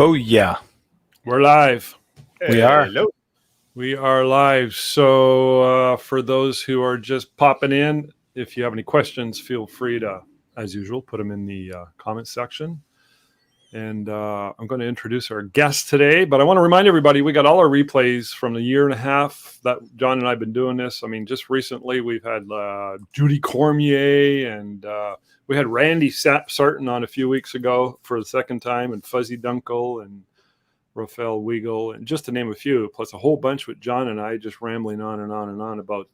Booyah. We're live. We are. Hello. We are live. So for those who are just popping in, if you have any questions, feel free to, as usual, put them in the comment section. And I'm going to introduce our guest today, but I want to remind everybody, we got all our replays from the year and a half that John and I have been doing this. I mean, just recently we've had Judy Cormier and we had Randy Sarton on a few weeks ago for the second time, and Fuzzy Dunkel and Raphael Weigel, and just to name a few, plus a whole bunch with John and I just rambling on and on and on about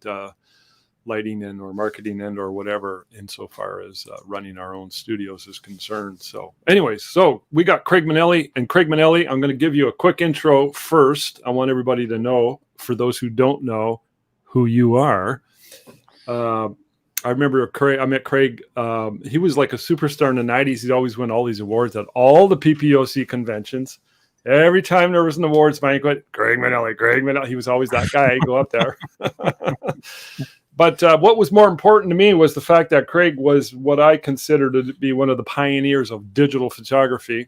lighting and or marketing and or whatever insofar as running our own studios is concerned. So anyways, so we got Craig Minielly. And Craig Minielly, I'm going to give you a quick intro first. I want everybody to know, for those who don't know, who you are. I remember Craig, I met Craig. He was like a superstar in the 90s. He'd always win all these awards at all the PPOC conventions. Every time there was an awards banquet, Craig Minielly. He was always that guy. He'd go up there. But what was more important to me was the fact that Craig was what I consider to be one of the pioneers of digital photography.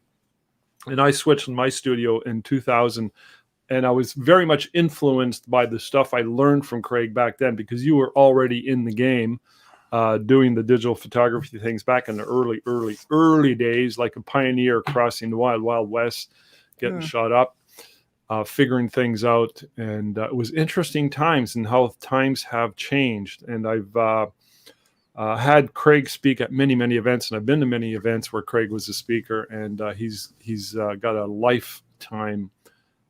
And I switched in my studio in 2000. And I was very much influenced by the stuff I learned from Craig back then, because you were already in the game doing the digital photography things back in the early days, like a pioneer crossing the wild west, getting shot up. Figuring things out, and it was interesting times and how times have changed. And I've had Craig speak at many events, and I've been to many events where Craig was a speaker, and he's got a lifetime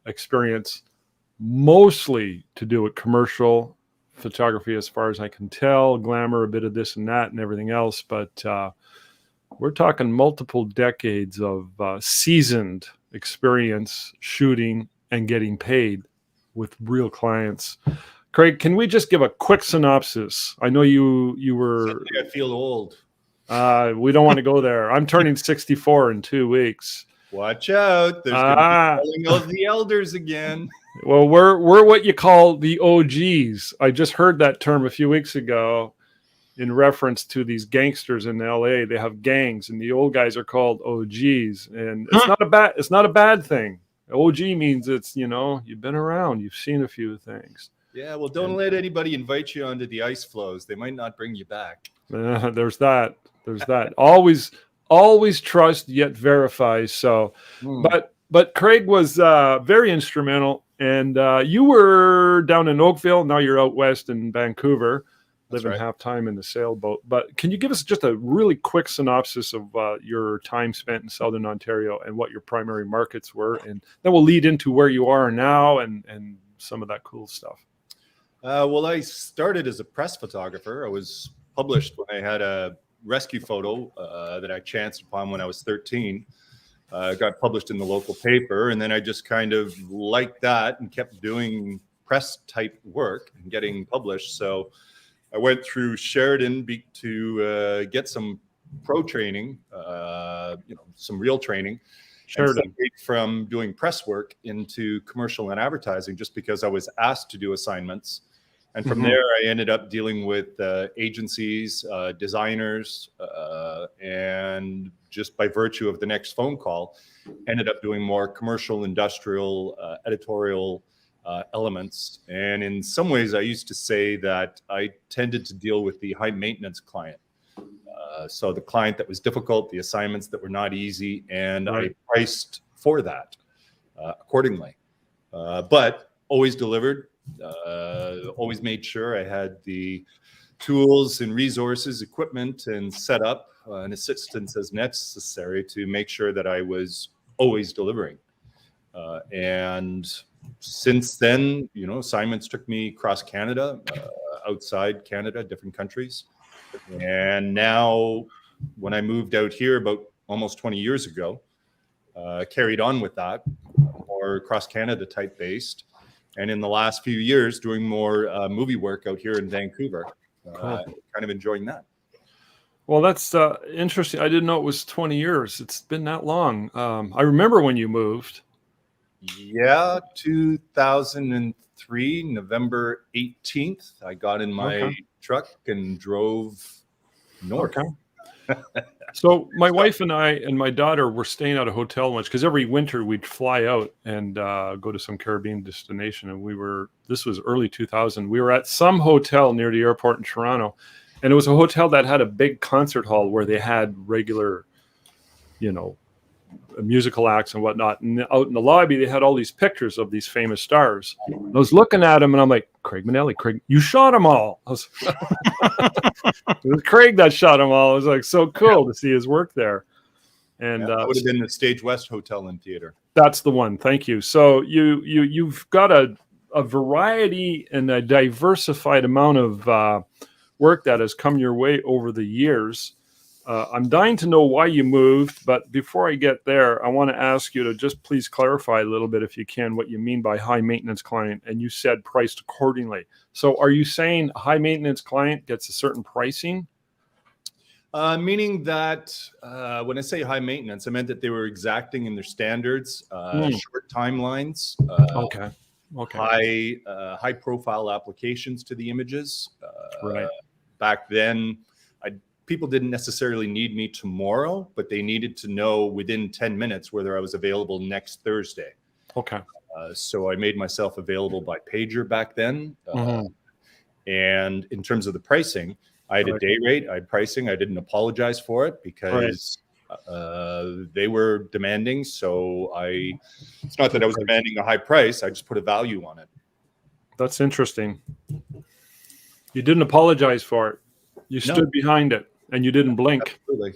experience, mostly to do with commercial photography, as far as I can tell, glamour, a bit of this and that, and everything else. But we're talking multiple decades of seasoned experience shooting and getting paid with real clients. Craig, can we just give a quick synopsis? I know you were... Suddenly I feel old. We don't want to go there. I'm turning 64 in 2 weeks. Watch out. There's going to be calling of the elders again. Well, we're what you call the OGs. I just heard that term a few weeks ago in reference to these gangsters in LA. They have gangs, and the old guys are called OGs. And it's not a bad thing. OG means it's, you've been around, you've seen a few things. Yeah, well, don't let anybody invite you onto the ice flows. They might not bring you back. There's that. always trust yet verify. So, but Craig was very instrumental, and you were down in Oakville. Now you're out west in Vancouver, living half time in the sailboat. But can you give us just a really quick synopsis of your time spent in Southern Ontario and what your primary markets were? And then we'll lead into where you are now and some of that cool stuff. Well, I started as a press photographer. I was published when I had a rescue photo that I chanced upon when I was 13. Got published in the local paper, and then I just kind of liked that and kept doing press type work and getting published. So I went through Sheridan to get some pro training, some real training. Sheridan, from doing press work into commercial and advertising, just because I was asked to do assignments. And from there, I ended up dealing with agencies, designers, and just by virtue of the next phone call, ended up doing more commercial, industrial, editorial elements. And in some ways, I used to say that I tended to deal with the high maintenance client. So the client that was difficult, the assignments that were not easy, and I priced for that accordingly. But always delivered, always made sure I had the tools and resources, equipment and setup and assistance as necessary to make sure that I was always delivering. And since then, assignments took me across Canada, outside Canada, different countries. And now when I moved out here about almost 20 years ago, carried on with that, more across Canada type based. And in the last few years, doing more movie work out here in Vancouver, kind of enjoying that. Well, that's interesting. I didn't know it was 20 years. It's been that long. I remember when you moved. Yeah, 2003, November 18th, I got in my truck and drove north. Okay. So my wife and I and my daughter were staying at a hotel once because every winter we'd fly out and go to some Caribbean destination. And this was early 2000. We were at some hotel near the airport in Toronto, and it was a hotel that had a big concert hall where they had regular, you know, musical acts and whatnot. And out in the lobby, they had all these pictures of these famous stars. And I was looking at them and I'm like, Craig Minielly, Craig, you shot them all. It was Craig that shot them all. It was like so cool to see his work there. And that would have been the Stage West Hotel and Theater. That's the one. Thank you. So you've got a variety and a diversified amount of work that has come your way over the years. I'm dying to know why you moved, but before I get there, I want to ask you to just please clarify a little bit, if you can, what you mean by high maintenance client. And you said priced accordingly. So are you saying a high maintenance client gets a certain pricing? Meaning that when I say high maintenance, I meant that they were exacting in their standards, short timelines, high profile applications to the images. Right. Back then, people didn't necessarily need me tomorrow, but they needed to know within 10 minutes whether I was available next Thursday. Okay. So I made myself available by pager back then. And in terms of the pricing, I had a day rate, I had pricing. I didn't apologize for it because they were demanding. So it's not that I was demanding a high price. I just put a value on it. That's interesting. You didn't apologize for it. You stood behind it and you didn't blink. Absolutely.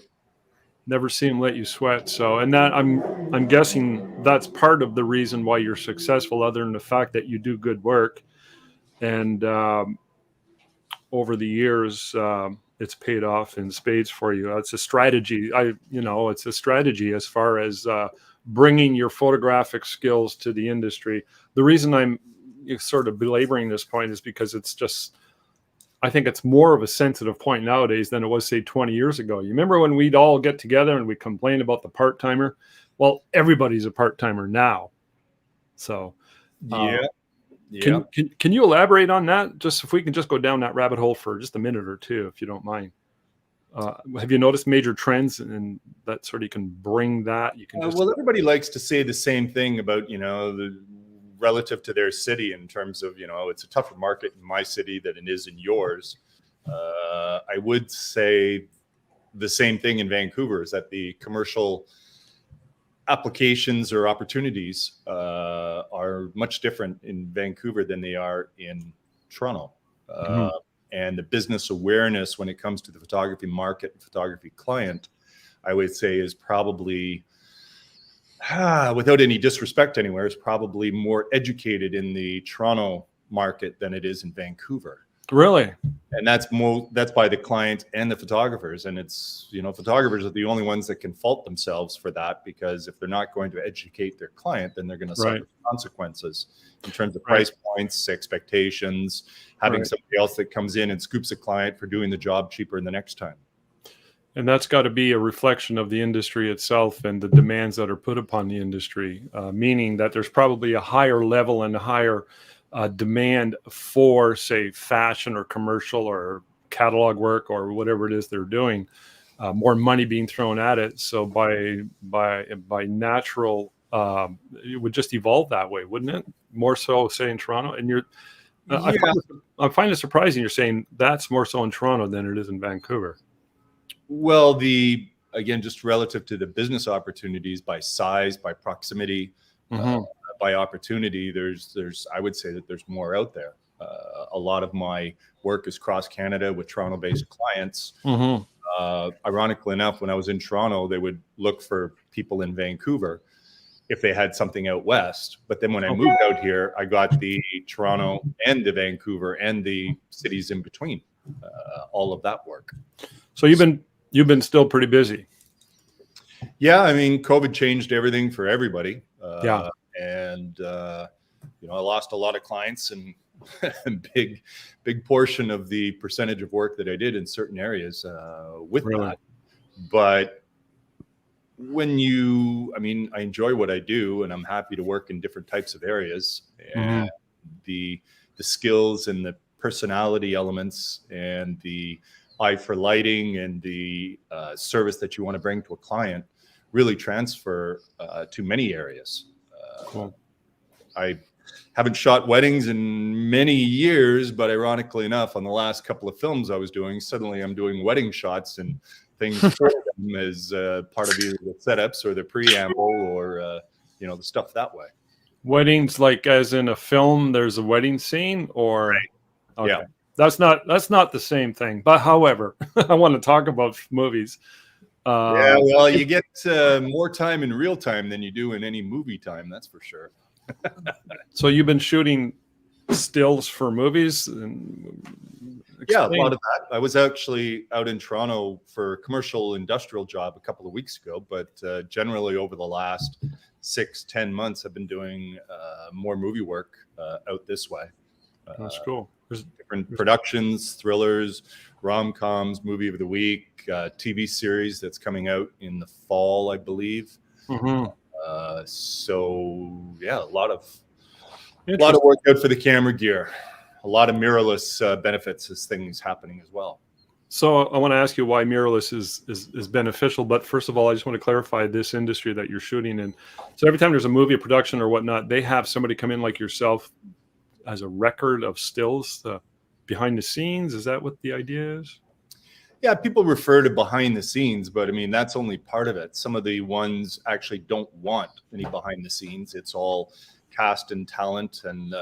Never see him let you sweat. So, and that I'm guessing that's part of the reason why you're successful, other than the fact that you do good work. And over the years, it's paid off in spades for you. It's a strategy. It's a strategy as far as bringing your photographic skills to the industry. The reason I'm sort of belaboring this point is because I think it's more of a sensitive point nowadays than it was, say, 20 years ago. You remember when we'd all get together and we complain about the part-timer? Well, everybody's a part-timer now. So, yeah. Can you elaborate on that? Just if we can just go down that rabbit hole for just a minute or two, if you don't mind. Have you noticed major trends and that sort of you can bring that? You can well, everybody likes to say the same thing about, relative to their city in terms of, it's a tougher market in my city than it is in yours. I would say the same thing in Vancouver, is that the commercial applications or opportunities are much different in Vancouver than they are in Toronto. And the business awareness when it comes to the photography market and photography client, I would say is probably, without any disrespect anywhere, is probably more educated in the Toronto market than it is in Vancouver. Really? And that's by the client and the photographers. And it's, photographers are the only ones that can fault themselves for that, because if they're not going to educate their client, then they're going to suffer consequences in terms of price points, expectations, having somebody else that comes in and scoops a client for doing the job cheaper the next time. And that's got to be a reflection of the industry itself and the demands that are put upon the industry, meaning that there's probably a higher level and a higher demand for, say, fashion or commercial or catalog work or whatever it is they're doing, more money being thrown at it. So by natural, it would just evolve that way, wouldn't it? More so, say, in Toronto. And I find it surprising you're saying that's more so in Toronto than it is in Vancouver. Well, again, just relative to the business opportunities by size, by proximity, by opportunity, I would say that there's more out there. A lot of my work is cross Canada with Toronto-based clients. Ironically enough, when I was in Toronto, they would look for people in Vancouver if they had something out west. But then when I moved out here, I got the Toronto and the Vancouver and the cities in between, all of that work. So you've been still pretty busy. Yeah, I mean, COVID changed everything for everybody. And I lost a lot of clients and big portion of the percentage of work that I did in certain areas that. But I enjoy what I do, and I'm happy to work in different types of areas, and the skills and the personality elements and the eye for lighting and the service that you want to bring to a client really transfer to many areas. Cool. I haven't shot weddings in many years, but ironically enough, on the last couple of films I was doing, suddenly I'm doing wedding shots and things for them as part of either the setups or the preamble or the stuff that way. Weddings, like as in a film, there's a wedding scene, or Right. okay. Yeah. That's not the same thing. But however, I want to talk about movies. Yeah, well, you get more time in real time than you do in any movie time. That's for sure. So you've been shooting stills for movies? Yeah, a lot of that. I was actually out in Toronto for a commercial industrial job a couple of weeks ago, but generally over the last 6-10 months, I've been doing more movie work out this way. That's cool. There's different productions, thrillers, rom-coms, movie of the week, TV series that's coming out in the fall, I believe. Mm-hmm. So yeah, a lot of work out for the camera gear, a lot of mirrorless benefits as things happening as well. So I want to ask you why mirrorless is beneficial. But first of all, I just want to clarify this industry that you're shooting in. So every time there's a movie, a production or whatnot, they have somebody come in like yourself as a record of stills behind the scenes. Is that what the idea is? Yeah, people refer to behind the scenes, but I mean, that's only part of it. Some of the ones actually don't want any behind the scenes. It's all cast and talent and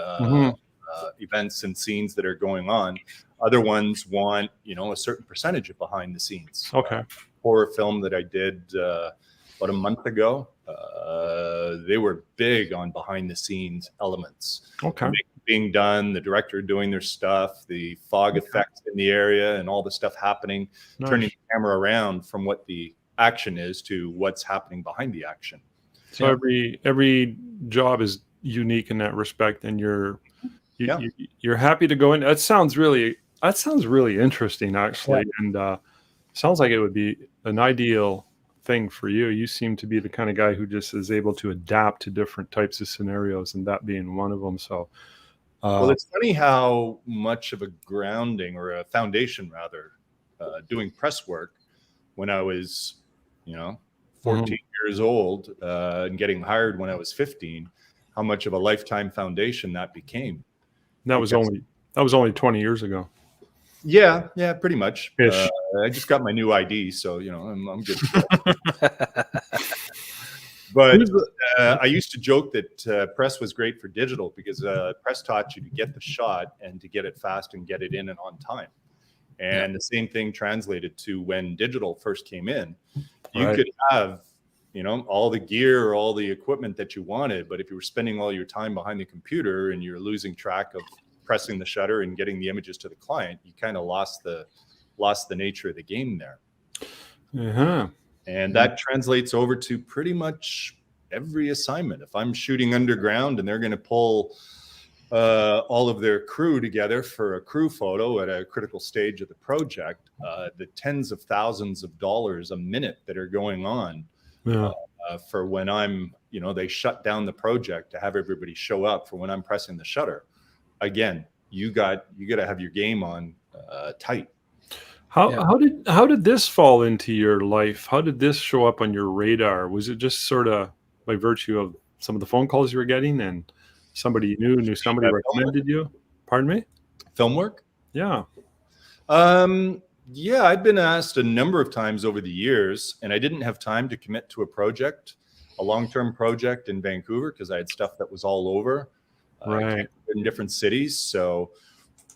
events and scenes that are going on. Other ones want, a certain percentage of behind the scenes. Okay. Horror film that I did about a month ago, they were big on behind the scenes elements. Okay. Being done, the director doing their stuff, the fog effects in the area and all the stuff happening, turning the camera around from what the action is to what's happening behind the action. So every job is unique in that respect, and you're happy to go in. That sounds really interesting, actually, and sounds like it would be an ideal thing for you. You seem to be the kind of guy who just is able to adapt to different types of scenarios, and that being one of them. So, well, it's funny how much of a grounding or a foundation, rather, doing press work when I was, 14 years old and getting hired when I was 15, how much of a lifetime foundation that became. That was only 20 years ago. Yeah, pretty much. I just got my new ID, so I'm good to go. But I used to joke that press was great for digital because press taught you to get the shot and to get it fast and get it in and on time. And the same thing translated to when digital first came in. You could have, all the gear or all the equipment that you wanted, but if you were spending all your time behind the computer and you're losing track of pressing the shutter and getting the images to the client, you kind of lost the nature of the game there. And that translates over to pretty much every assignment. If I'm shooting underground and they're going to pull all of their crew together for a crew photo at a critical stage of the project, the tens of thousands of dollars a minute that are going on for when I'm, they shut down the project to have everybody show up for when I'm pressing the shutter. Again, you got to have your game on tight. How did this fall into your life? How did this show up on your radar? Was it just sort of by virtue of some of the phone calls you were getting and somebody you knew somebody recommended you? Pardon me? Film work? Yeah. Yeah, I'd been asked a number of times over the years, and I didn't have time to commit to a long-term project in Vancouver because I had stuff that was all over. In different cities. So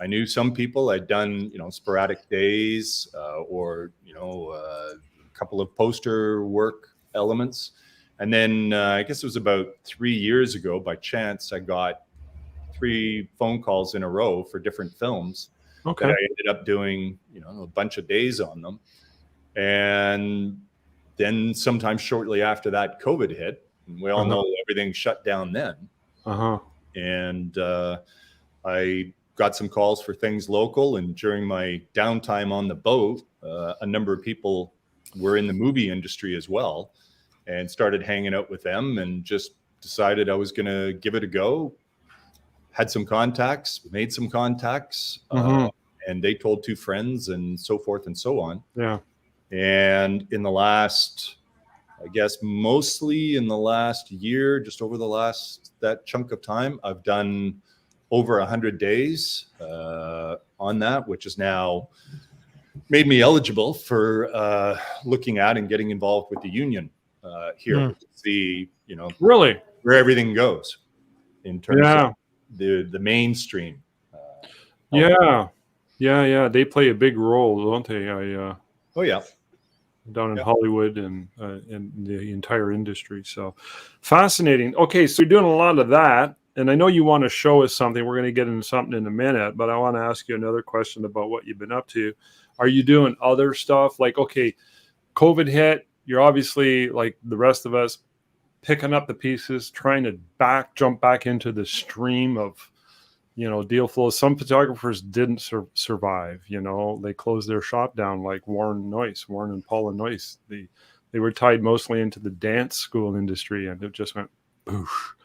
I knew some people. I'd done, sporadic days or, a couple of poster work elements. And then I guess it was about 3 years ago, by chance, I got 3 phone calls in a row for different films. Okay. That I ended up doing, a bunch of days on them. And then sometime shortly after that, COVID hit. And we all know everything shut down then. And I got some calls for things local. And during my downtime on the boat, a number of people were in the movie industry as well and started hanging out with them and just decided I was going to give it a go. Had some contacts, made some contacts, and they told two friends, and so forth and so on. Yeah. And in the last, I guess, mostly in the last year, just over that chunk of time, I've done over 100 days on that, which has now made me eligible for looking at and getting involved with the union here to see, really where everything goes in terms yeah of the mainstream. yeah they play a big role, don't they? Oh yeah, down in Hollywood and the entire industry. So fascinating. Okay, so you're doing a lot of that, and I know you want to show us something. We're going to get into something in a minute, but I want to ask you another question about what you've been up to. Are you doing other stuff? Like, okay, COVID hit, you're obviously, like the rest of us, picking up the pieces, trying to jump back into the stream of, deal flow. Some photographers didn't survive. They closed their shop down, like Warren and Paula Noyce. They were tied mostly into the dance school industry, and it just went poof.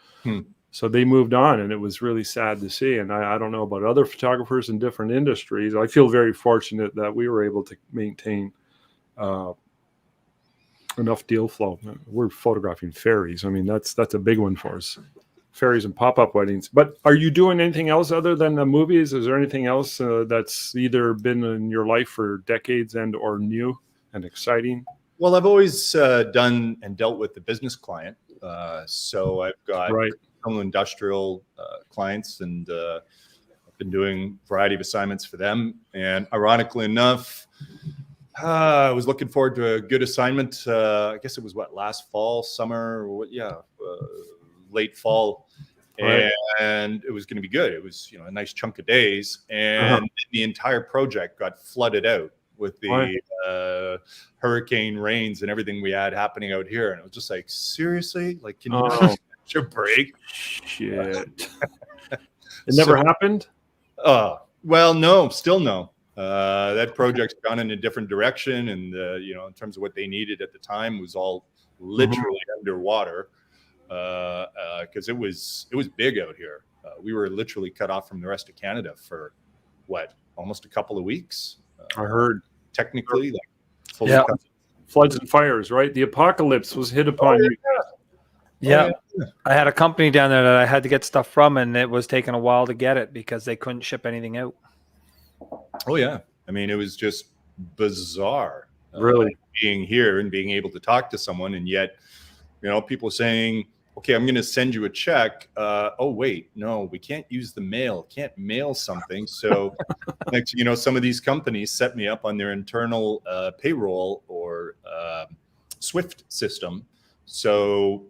So they moved on, and it was really sad to see. And I don't know about other photographers in different industries. I feel very fortunate that we were able to maintain enough deal flow. We're photographing fairies. I mean, that's a big one for us. Fairies and pop-up weddings. But are you doing anything else other than the movies? Is there anything else that's either been in your life for decades and or new and exciting? Well, I've always done and dealt with the business client. So I've got some industrial clients, and I've been doing a variety of assignments for them. And ironically enough, I was looking forward to a good assignment. I guess it was last fall, summer, late fall, and it was going to be good. It was, a nice chunk of days, and the entire project got flooded out with the hurricane rains and everything we had happening out here. And it was just like, seriously, like, can you not catch a break? Shit. It never happened? Well, no, still no. That project's gone in a different direction, and in terms of what they needed at the time was all literally underwater. Because it was big out here. We were literally cut off from the rest of Canada for almost a couple of weeks. I heard technically, floods and fires, right? The apocalypse was hit upon you. Yeah. I had a company down there that I had to get stuff from, and it was taking a while to get it because they couldn't ship anything out. Oh yeah, I mean, it was just bizarre. Really, being here and being able to talk to someone, and yet, people saying, okay, I'm going to send you a check. Oh, wait, no, we can't use the mail. Can't mail something. So next, some of these companies set me up on their internal payroll or Swift system. So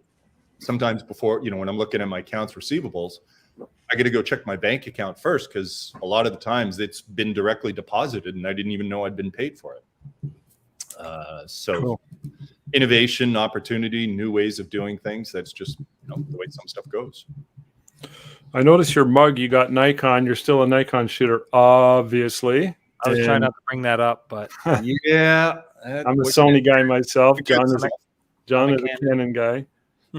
sometimes before, when I'm looking at my accounts receivables, I got to go check my bank account first, because a lot of the times it's been directly deposited and I didn't even know I'd been paid for it. Cool. Innovation, opportunity, new ways of doing things. That's just the way some stuff goes. I noticed your mug. You got Nikon. You're still a Nikon shooter, obviously. I was trying not to bring that up, but yeah, I'm a Sony guy myself. John is a Canon guy.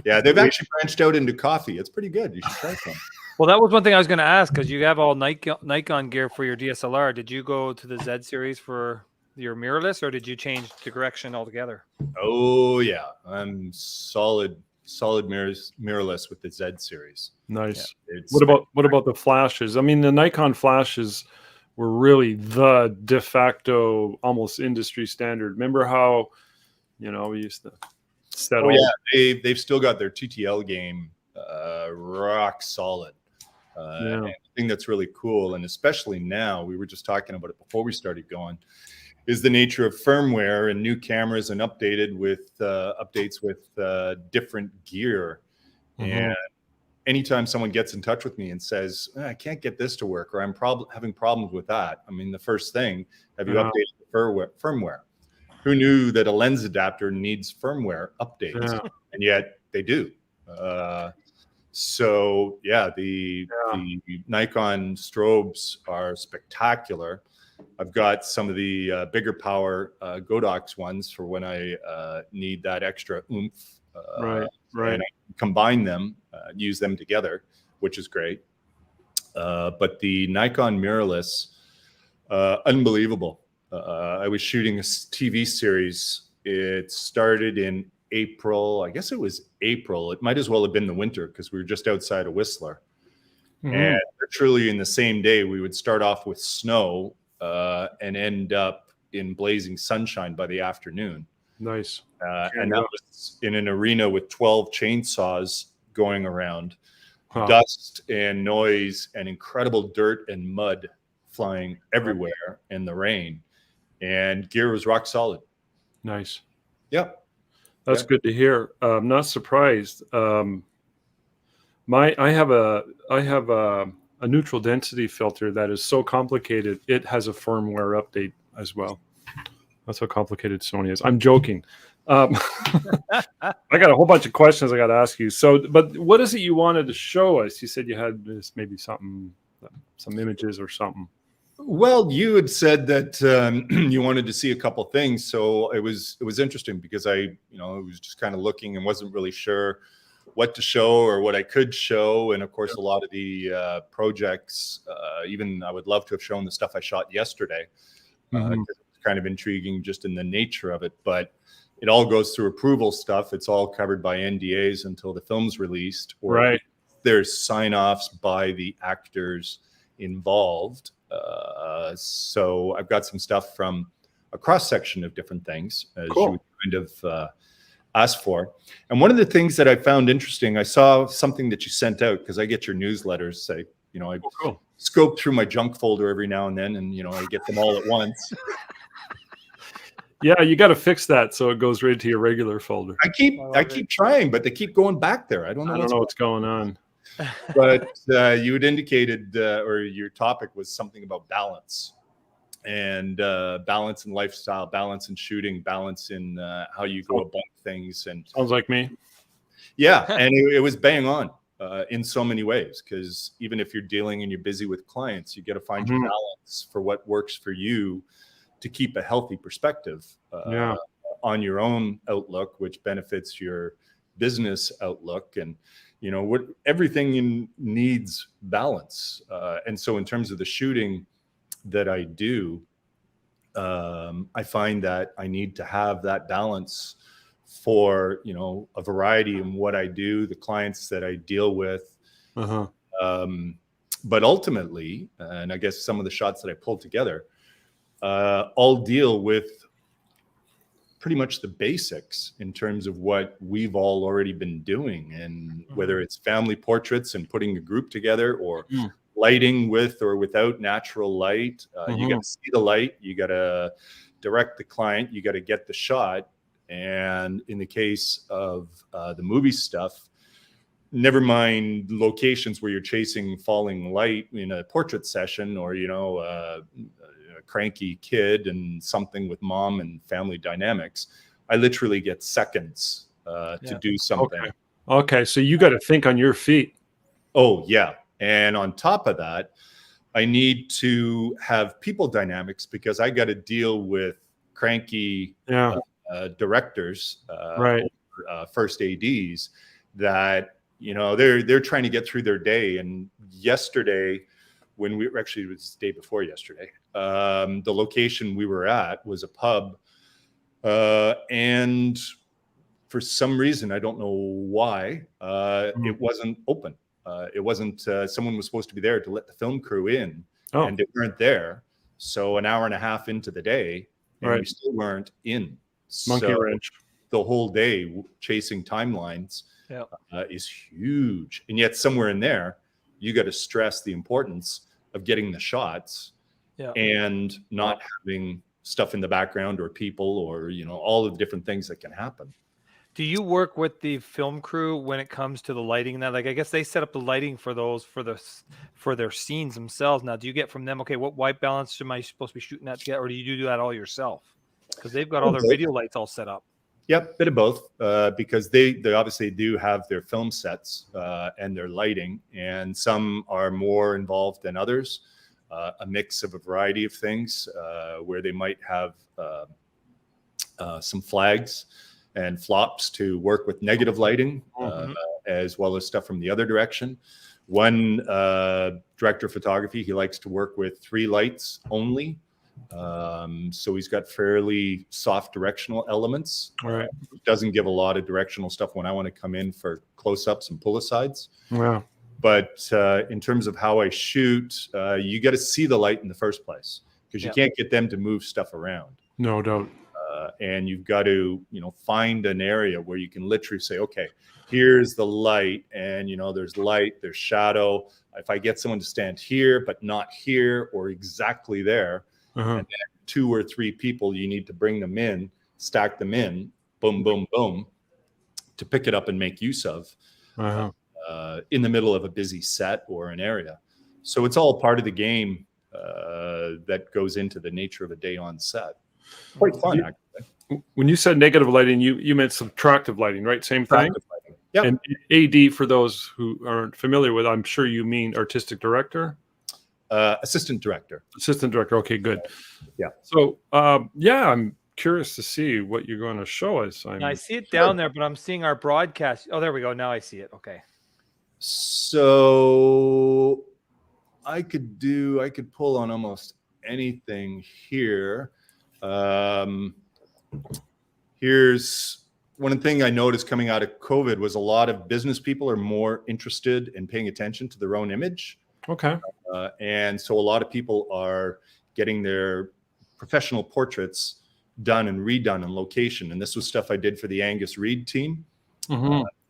Yeah, they've actually branched out into coffee. It's pretty good. You should try some. Well, that was one thing I was going to ask, because you have all Nikon gear for your DSLR. Did you go to the Z series for your mirrorless, or did you change direction altogether? Oh yeah, I'm solid mirrorless with the Z series. Nice. Yeah, what about the flashes? I mean, the Nikon flashes were really the de facto, almost industry standard. Remember how, we used to set they've still got their TTL game rock solid. And the thing that's really cool, and especially now, we were just talking about it before we started going, is the nature of firmware and new cameras and updated with updates with different gear. And anytime someone gets in touch with me and says, I can't get this to work, or I'm having problems with that, I mean, the first thing, have you updated the firmware? Who knew that a lens adapter needs firmware updates? And yet they do. So yeah, the Nikon strobes are spectacular. I've got some of the bigger power Godox ones for when I need that extra oomph. Right. And I combine them, use them together, which is great. But the Nikon mirrorless, Unbelievable. I was shooting a TV series. It started in April. I guess it was April. It might as well have been the winter because we were just outside of Whistler. And literally in the same day, we would start off with snow and end up in blazing sunshine by the afternoon. Nice. And that was in an arena with 12 chainsaws going around, Wow. dust and noise and incredible dirt and mud flying everywhere in the rain. And gear was rock solid. Nice. Yeah. That's good to hear. I'm not surprised. I have a neutral density filter that is so complicated. It has a firmware update as well. That's how complicated Sony is. I'm joking. I got a whole bunch of questions I got to ask you. So, but what is it you wanted to show us? You said you had this, maybe some images or something. Well, you had said that you wanted to see a couple things, so it was interesting because I was just kind of looking and wasn't really sure what to show or what I could show, and of course, a lot of the projects, even I would love to have shown the stuff I shot yesterday, because it was kind of intriguing just in the nature of it, but it all goes through approval stuff. It's all covered by NDAs until the film's released, or there's sign-offs by the actors involved. So I've got some stuff from a cross section of different things, as you would kind of ask for. And one of the things that I found interesting, I saw something that you sent out, because I get your newsletters, say, I scope through my junk folder every now and then, and I get them all at once. Yeah, you got to fix that so it goes right to your regular folder. I keep trying, but they keep going back there. I don't know what's going on. But you had indicated, or your topic was something about balance, and balance in lifestyle, balance in shooting, balance in how you go about things. And sounds like me. Yeah, and it was bang on in so many ways, because even if you're dealing and you're busy with clients, you got to find your balance for what works for you to keep a healthy perspective on your own outlook, which benefits your business outlook. And what everything needs balance. And so in terms of the shooting that I do, I find that I need to have that balance for, a variety in what I do, the clients that I deal with. But ultimately, and I guess some of the shots that I pulled together, all deal with pretty much the basics in terms of what we've all already been doing, and whether it's family portraits and putting a group together, or lighting with or without natural light. You got to see the light, you got to direct the client, you got to get the shot. And in the case of the movie stuff, never mind locations where you're chasing falling light in a portrait session, or a cranky kid and something with mom and family dynamics. I literally get seconds to do something. Okay, so you got to think on your feet. Oh yeah, and on top of that, I need to have people dynamics, because I got to deal with cranky directors, first ADs that they're trying to get through their day. And yesterday, when we actually, it was the day before yesterday, the location we were at was a pub, and for some reason, I don't know why, it wasn't open. It wasn't, someone was supposed to be there to let the film crew in, and they weren't there. So an hour and a half into the day, and we still weren't in. Monkey wrench. The whole day chasing timelines is huge. And yet somewhere in there, you got to stress the importance of getting the shots and not having stuff in the background, or people, or all of the different things that can happen. Do you work with the film crew when it comes to the lighting and that? Like, I guess they set up the lighting for those for their scenes themselves. Now, do you get from them, okay, what white balance am I supposed to be shooting at together, or do you do that all yourself? Because they've got all their video lights all set up. Yep, bit of both, because they obviously do have their film sets and their lighting, and some are more involved than others. A mix of a variety of things, where they might have some flags and flops to work with negative lighting, as well as stuff from the other direction, One director of photography, he likes to work with 3 lights only. So he's got fairly soft directional elements. Right. Doesn't give a lot of directional stuff when I want to come in for close-ups and pull-asides. Wow. But in terms of how I shoot, you got to see the light in the first place, because you can't get them to move stuff around. No doubt. And you've got to, find an area where you can literally say, okay, here's the light, and there's light, there's shadow. If I get someone to stand here but not here or exactly there, and then 2 or 3 people, you need to bring them in, stack them in, boom, boom, boom, to pick it up and make use of in the middle of a busy set or an area. So it's all part of the game that goes into the nature of a day on set. Quite fun, actually. When you said negative lighting, you meant subtractive lighting, right? Same thing? Yeah. And AD, for those who aren't familiar with, I'm sure you mean artistic director? Assistant director. Assistant director. Okay, good. Yeah. So, I'm curious to see what you're going to show us. I see it down there, but I'm seeing our broadcast. Oh, there we go. Now I see it. Okay. So I could pull on almost anything here. Here's one thing I noticed coming out of COVID was a lot of business people are more interested in paying attention to their own image. Okay. And so a lot of people are getting their professional portraits done and redone on location. And this was stuff I did for the Angus Reid team.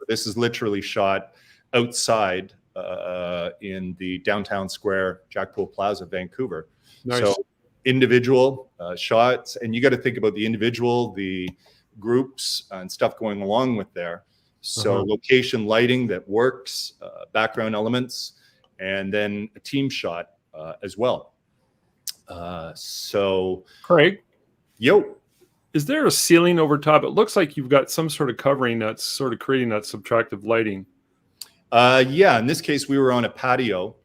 This is literally shot outside in the downtown square, Jackpool Plaza, Vancouver. Nice. So individual shots, and you got to think about the individual, the groups and stuff going along with there. So location lighting that works, background elements, and then a team shot as well. So Craig, yo, is there a ceiling over top? It looks like you've got some sort of covering that's sort of creating that subtractive lighting. Yeah, in this case, we were on a patio,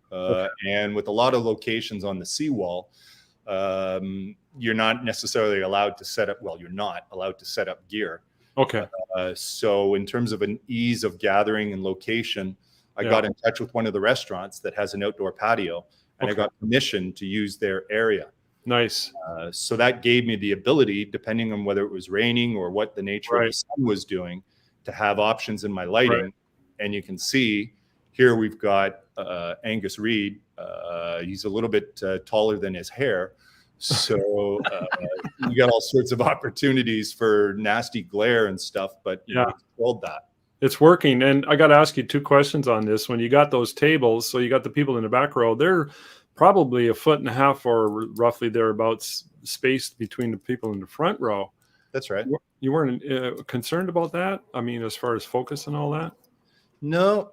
and with a lot of locations on the seawall, you're not necessarily allowed to set up, well, you're not allowed to set up gear. Okay. So in terms of an ease of gathering and location, I got in touch with one of the restaurants that has an outdoor patio, and I got permission to use their area. Nice. So that gave me the ability, depending on whether it was raining or what the nature of the sun was doing, to have options in my lighting. And you can see here we've got Angus Reid. He's a little bit taller than his hair. So you got all sorts of opportunities for nasty glare and stuff, but you know, we controlled that. It's working. And I got to ask you 2 questions on this. When you got those tables, so you got the people in the back row, they're probably 1.5 feet or roughly thereabouts spaced between the people in the front row. That's right. You weren't concerned about that? I mean, as far as focus and all that? No.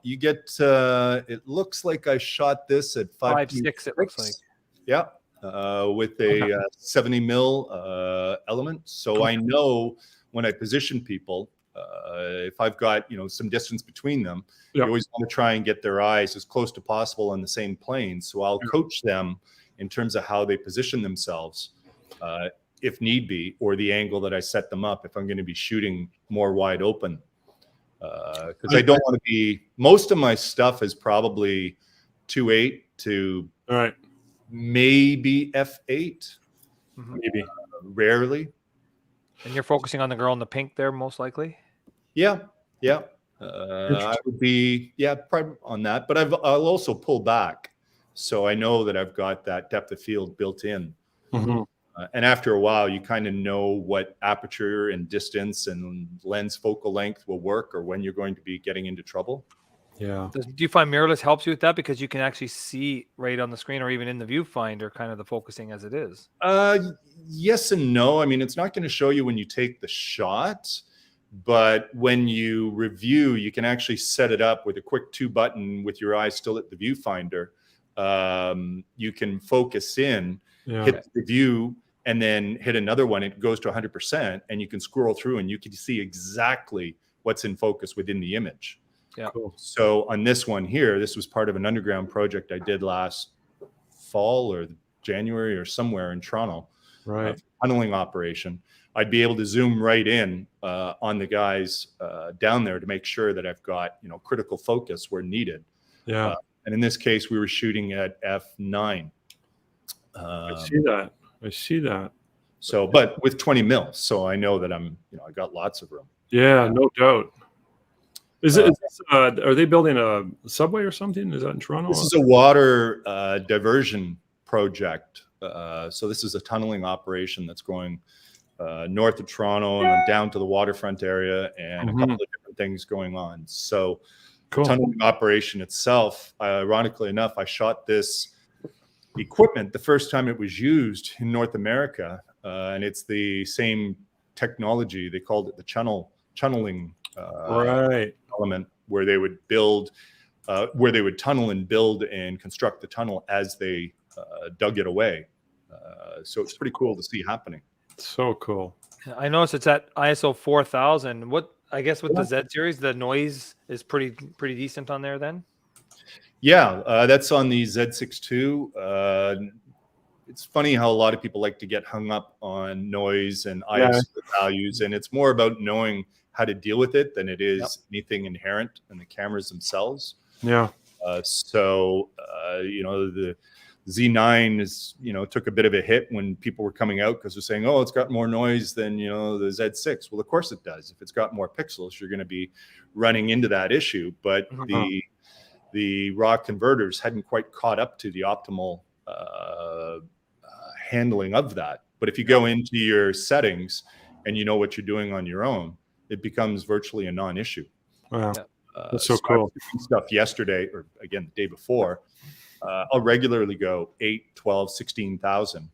You get, it looks like I shot this at 5.6, it looks like. Yeah. With a 70 mil element. So I know when I position people, if I've got, some distance between them, you always want to try and get their eyes as close to possible on the same plane. So I'll coach them in terms of how they position themselves, if need be, or the angle that I set them up if I'm going to be shooting more wide open. Because I don't want to be, most of my stuff is probably 2.8 to maybe f8, maybe rarely. And you're focusing on the girl in the pink there, most likely. Yeah. I would be probably on that, but I'll also pull back, so I know that I've got that depth of field built in. And after a while, you kind of know what aperture and distance and lens focal length will work, or when you're going to be getting into trouble. Yeah. Do you find mirrorless helps you with that, because you can actually see right on the screen or even in the viewfinder kind of the focusing as it is? Yes and no. I mean, it's not going to show you when you take the shot, but when you review, you can actually set it up with a quick 2-button with your eye still at the viewfinder. You can focus in, hit the review, and then hit another one. It goes to 100%, and you can scroll through and you can see exactly what's in focus within the image. Yeah. Cool. So on this one here, this was part of an underground project I did last fall or January or somewhere in Toronto. Tunneling operation. I'd be able to zoom right in on the guys down there to make sure that I've got critical focus where needed. Yeah. And in this case, we were shooting at f9. I see that. I see that. So, but with 20 mils, so I know that I got lots of room. Yeah, no doubt. Are they building a subway or something? Is that in Toronto? This is a water diversion project. So this is a tunneling operation that's going north of Toronto and down to the waterfront area, and a couple of different things going on. So cool. The tunneling operation itself, ironically enough, I shot this equipment the first time it was used in North America, and it's the same technology. They called it the tunneling right element, where they would build, where they would tunnel and build and construct the tunnel as they dug it away. So it's pretty cool to see happening. So cool. I noticed it's at ISO 4000. What, I guess with the Z series, the noise is pretty decent on there then? Yeah, that's on the Z6 II. It's funny how a lot of people like to get hung up on noise and ISO values, and it's more about knowing how to deal with it than it is anything inherent in the cameras themselves. Yeah. So the Z9 is, took a bit of a hit when people were coming out because they're saying, oh, it's got more noise than, the Z6. Well, of course it does. If it's got more pixels, you're going to be running into that issue. But the raw converters hadn't quite caught up to the optimal handling of that. But if you go into your settings and you know what you're doing on your own, it becomes virtually a non-issue. Wow. That's so cool. I was doing stuff yesterday, or again, the day before. I'll regularly go 8, 12, 16,000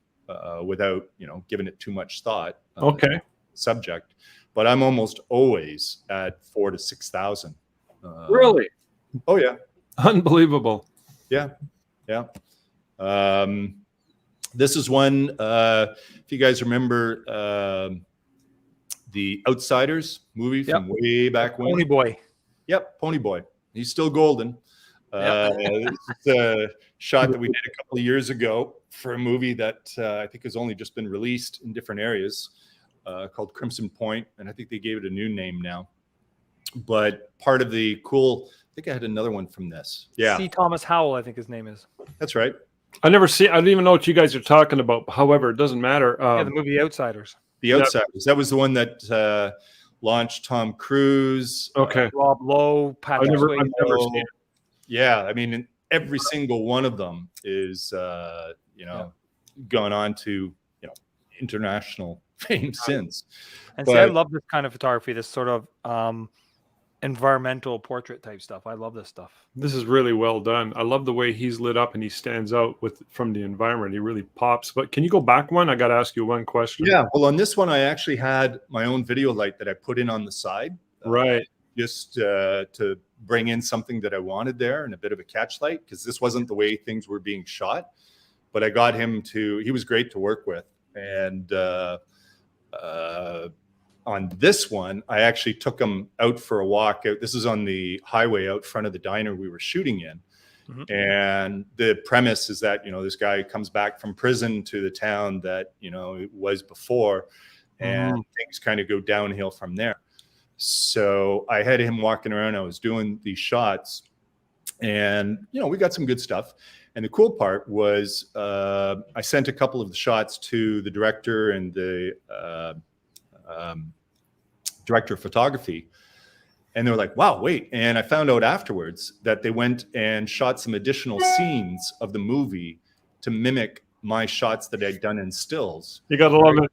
without, giving it too much thought. Okay. Subject, but I'm almost always at 4,000 to 6,000. Really? Oh yeah. Unbelievable. Yeah. Yeah. This is one, if you guys remember the Outsiders movie from way back when. Pony Boy. Yep, Pony Boy. He's still golden. This is a shot that we did a couple of years ago for a movie that I think has only just been released in different areas, called Crimson Point, and I think they gave it a new name now. But part of the cool, I think I had another one from this. Yeah. C. Thomas Howell, I think his name is. That's right. I don't even know what you guys are talking about. However, it doesn't matter. The movie Outsiders. The Outsiders. That was the one that launched Tom Cruise. Okay. Rob Lowe, Patrick Swayze. I've never seen it. Yeah, I mean, every single one of them is, gone on to, international fame since. And see, I love this kind of photography, this sort of environmental portrait type stuff. I love this stuff. This is really well done. I love the way he's lit up and he stands out from the environment. He really pops. But can you go back one? I got to ask you one question. Yeah. Well, on this one, I actually had my own video light that I put in on the side. Right. Just to bring in something that I wanted there and a bit of a catch light, because this wasn't the way things were being shot. But I got him he was great to work with. And on this one, I actually took him out for a walk. This is on the highway out front of the diner we were shooting in. And the premise is that, this guy comes back from prison to the town that, it was before, and things kind of go downhill from there. So I had him walking around. I was doing these shots, and, we got some good stuff. And the cool part was I sent a couple of the shots to the director and the director of photography, and they were like, wow, wait. And I found out afterwards that they went and shot some additional scenes of the movie to mimic my shots that I'd done in stills. You got to love it.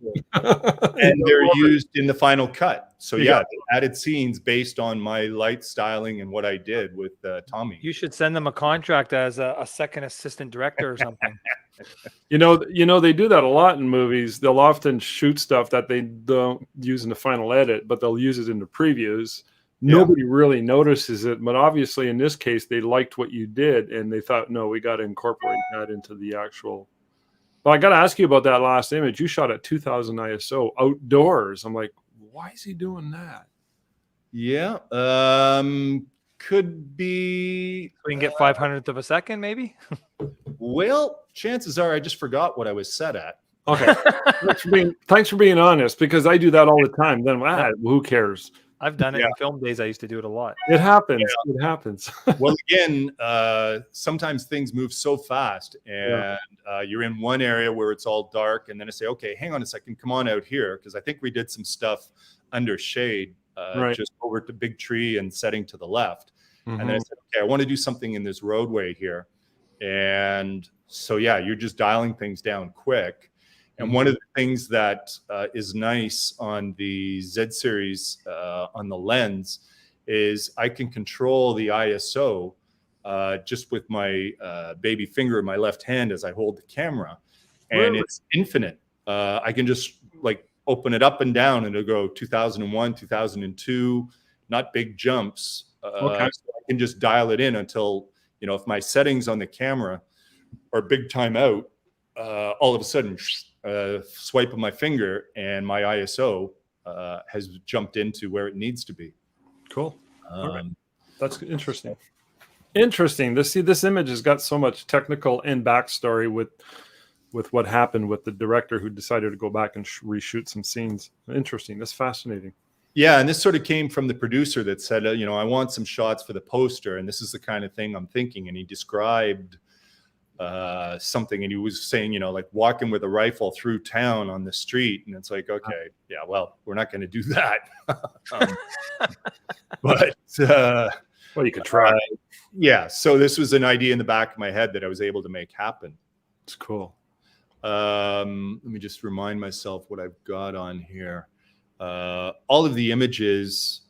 And they're used in the final cut. So they added scenes based on my light styling and what I did with Tommy. You should send them a contract as a second assistant director or something. They do that a lot in movies. They'll often shoot stuff that they don't use in the final edit, but they'll use it in the previews. Nobody really notices it, but obviously in this case, they liked what you did, and they thought, no, we got to incorporate that into the actual. But I got to ask you about that last image. You shot at 2000 ISO outdoors. I'm like, why is he doing that? Yeah. Could be. We can get 500th of a second, maybe? Well, chances are I just forgot what I was set at. Okay. Thanks for being honest, because I do that all the time. Then who cares? I've done it Yeah. in film days. I used to do it a lot. It happens. It happens. Well, again, sometimes things move so fast, and you're in one area where it's all dark, and then I say, okay, hang on a second, come on out here, because I think we did some stuff under shade, Right. just over at the big tree and setting to the left. And then I Mhm. said, okay, I want to do something in this roadway here. And so, yeah, you're just dialing things down quick. And one of the things that is nice on the Z series on the lens is I can control the ISO just with my baby finger in my left hand as I hold the camera, and Really? it's infinite. I can just like open it up and down, and it'll go 2001, 2002, not big jumps. Okay. So I can just dial it in until, you know, if my settings on the camera are big time out, all of a sudden, swipe of my finger and my ISO has jumped into where it needs to be. Cool. All right. Um, That's interesting. Interesting. This image has got so much technical and backstory with what happened with the director who decided to go back and reshoot some scenes. Interesting. That's fascinating. Yeah, and this sort of came from the producer that said, you know, I want some shots for the poster, and this is the kind of thing I'm thinking. And he described something, and he was saying, you know, like walking with a rifle through town on the street, and it's like, okay, yeah, well, we're not going to do that. But Well, you could try. yeah, so this was an idea in the back of my head that I was able to make happen. It's cool. Let me just remind myself what I've got on here. All of the images,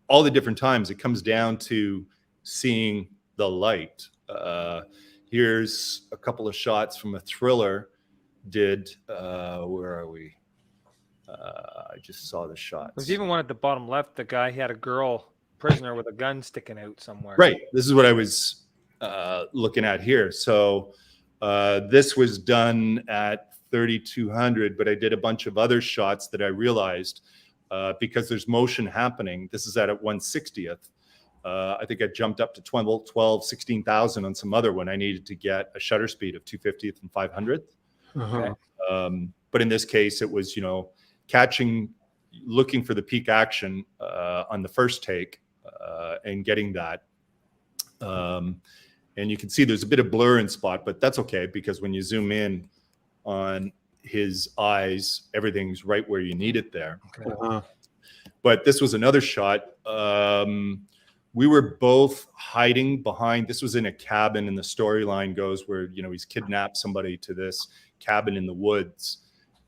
all the different times, it comes down to seeing the light. Here's a couple of shots from a thriller did. Where are we? I just saw the shots. There's even one at the bottom left. The guy had a girl prisoner with a gun sticking out somewhere. Right. This is what I was looking at here. So this was done at 3200, but I did a bunch of other shots that I realized because there's motion happening. This is at 1/60th. I think I jumped up to 12, 16,000 on some other one. I needed to get a shutter speed of 250th and 500th. Uh-huh. But in this case, it was, you know, looking for the peak action on the first take and getting that. And you can see there's a bit of blur in spot, but that's okay, because when you zoom in on his eyes, everything's right where you need it there. Okay. Uh-huh. But this was another shot. We were both hiding behind, this was in a cabin, and the storyline goes where, you know, he's kidnapped somebody to this cabin in the woods,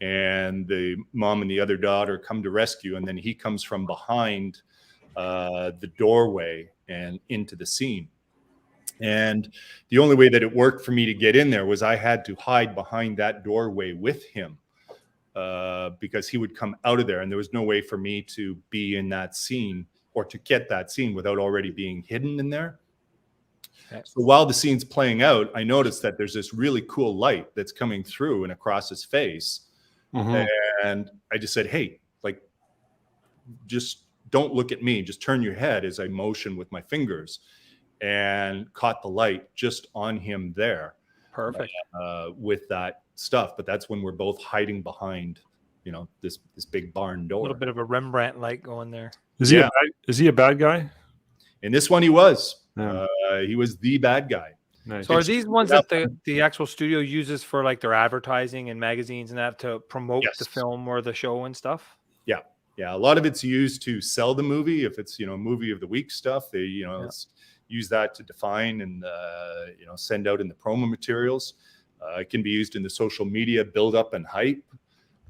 and the mom and the other daughter come to rescue, and then he comes from behind the doorway and into the scene. And the only way that it worked for me to get in there was I had to hide behind that doorway with him because he would come out of there, and there was no way for me to be in that scene or to get that scene without already being hidden in there. Okay. So while the scene's playing out, I noticed that there's this really cool light that's coming through and across his face. Mhm. And I just said, hey, like, just don't look at me. Just turn your head as I motion with my fingers, and caught the light just on him there Perfect. with that stuff. But that's when we're both hiding behind, you know, this big barn A door. little bit of a Rembrandt light going there. Is he Yeah. is he a bad guy? In this one, he was. Yeah. He was the bad guy. Nice. So are these ones that the actual studio uses for like their advertising and magazines and that to promote the Yes. film or the show and stuff? Yeah, a lot of it's used to sell the movie. If it's, you know, movie of the week stuff, they, you know, use that to define and, you know, send out in the promo materials. It can be used in the social media build up and hype.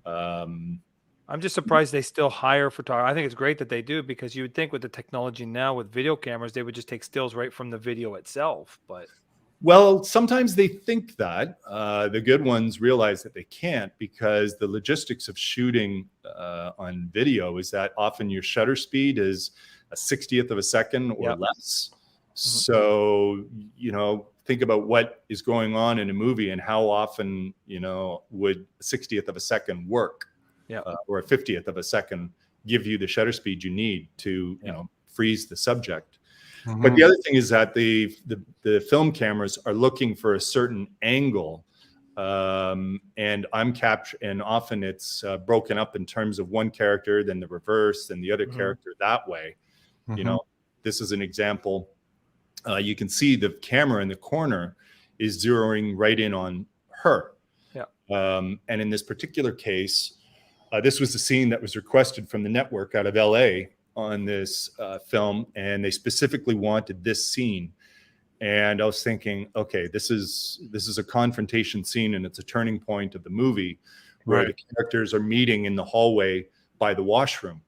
I'm just surprised they still hire photographers. I think it's great that they do, because you would think with the technology now with video cameras, they would just take stills right from the video itself. But Well, sometimes they think that. The good ones realize that they can't, because the logistics of shooting on video is that often your shutter speed is a 60th of a second or Yep. less. So, you know, think about what is going on in a movie and how often, you know, would a 60th of a second work, or a 50th of a second give you the shutter speed you need to, you know, freeze the subject. But the other thing is that the film cameras are looking for a certain angle and I'm and often it's broken up in terms of one character, then the reverse, then the other character that way. You know, this is an example. You can see the camera in the corner is zeroing right in on her. Yeah. And in this particular case, this was the scene that was requested from the network out of LA on this film, and they specifically wanted this scene. And I was thinking, okay, this is a confrontation scene, and it's a turning point of the movie where the characters are meeting in the hallway by the washroom.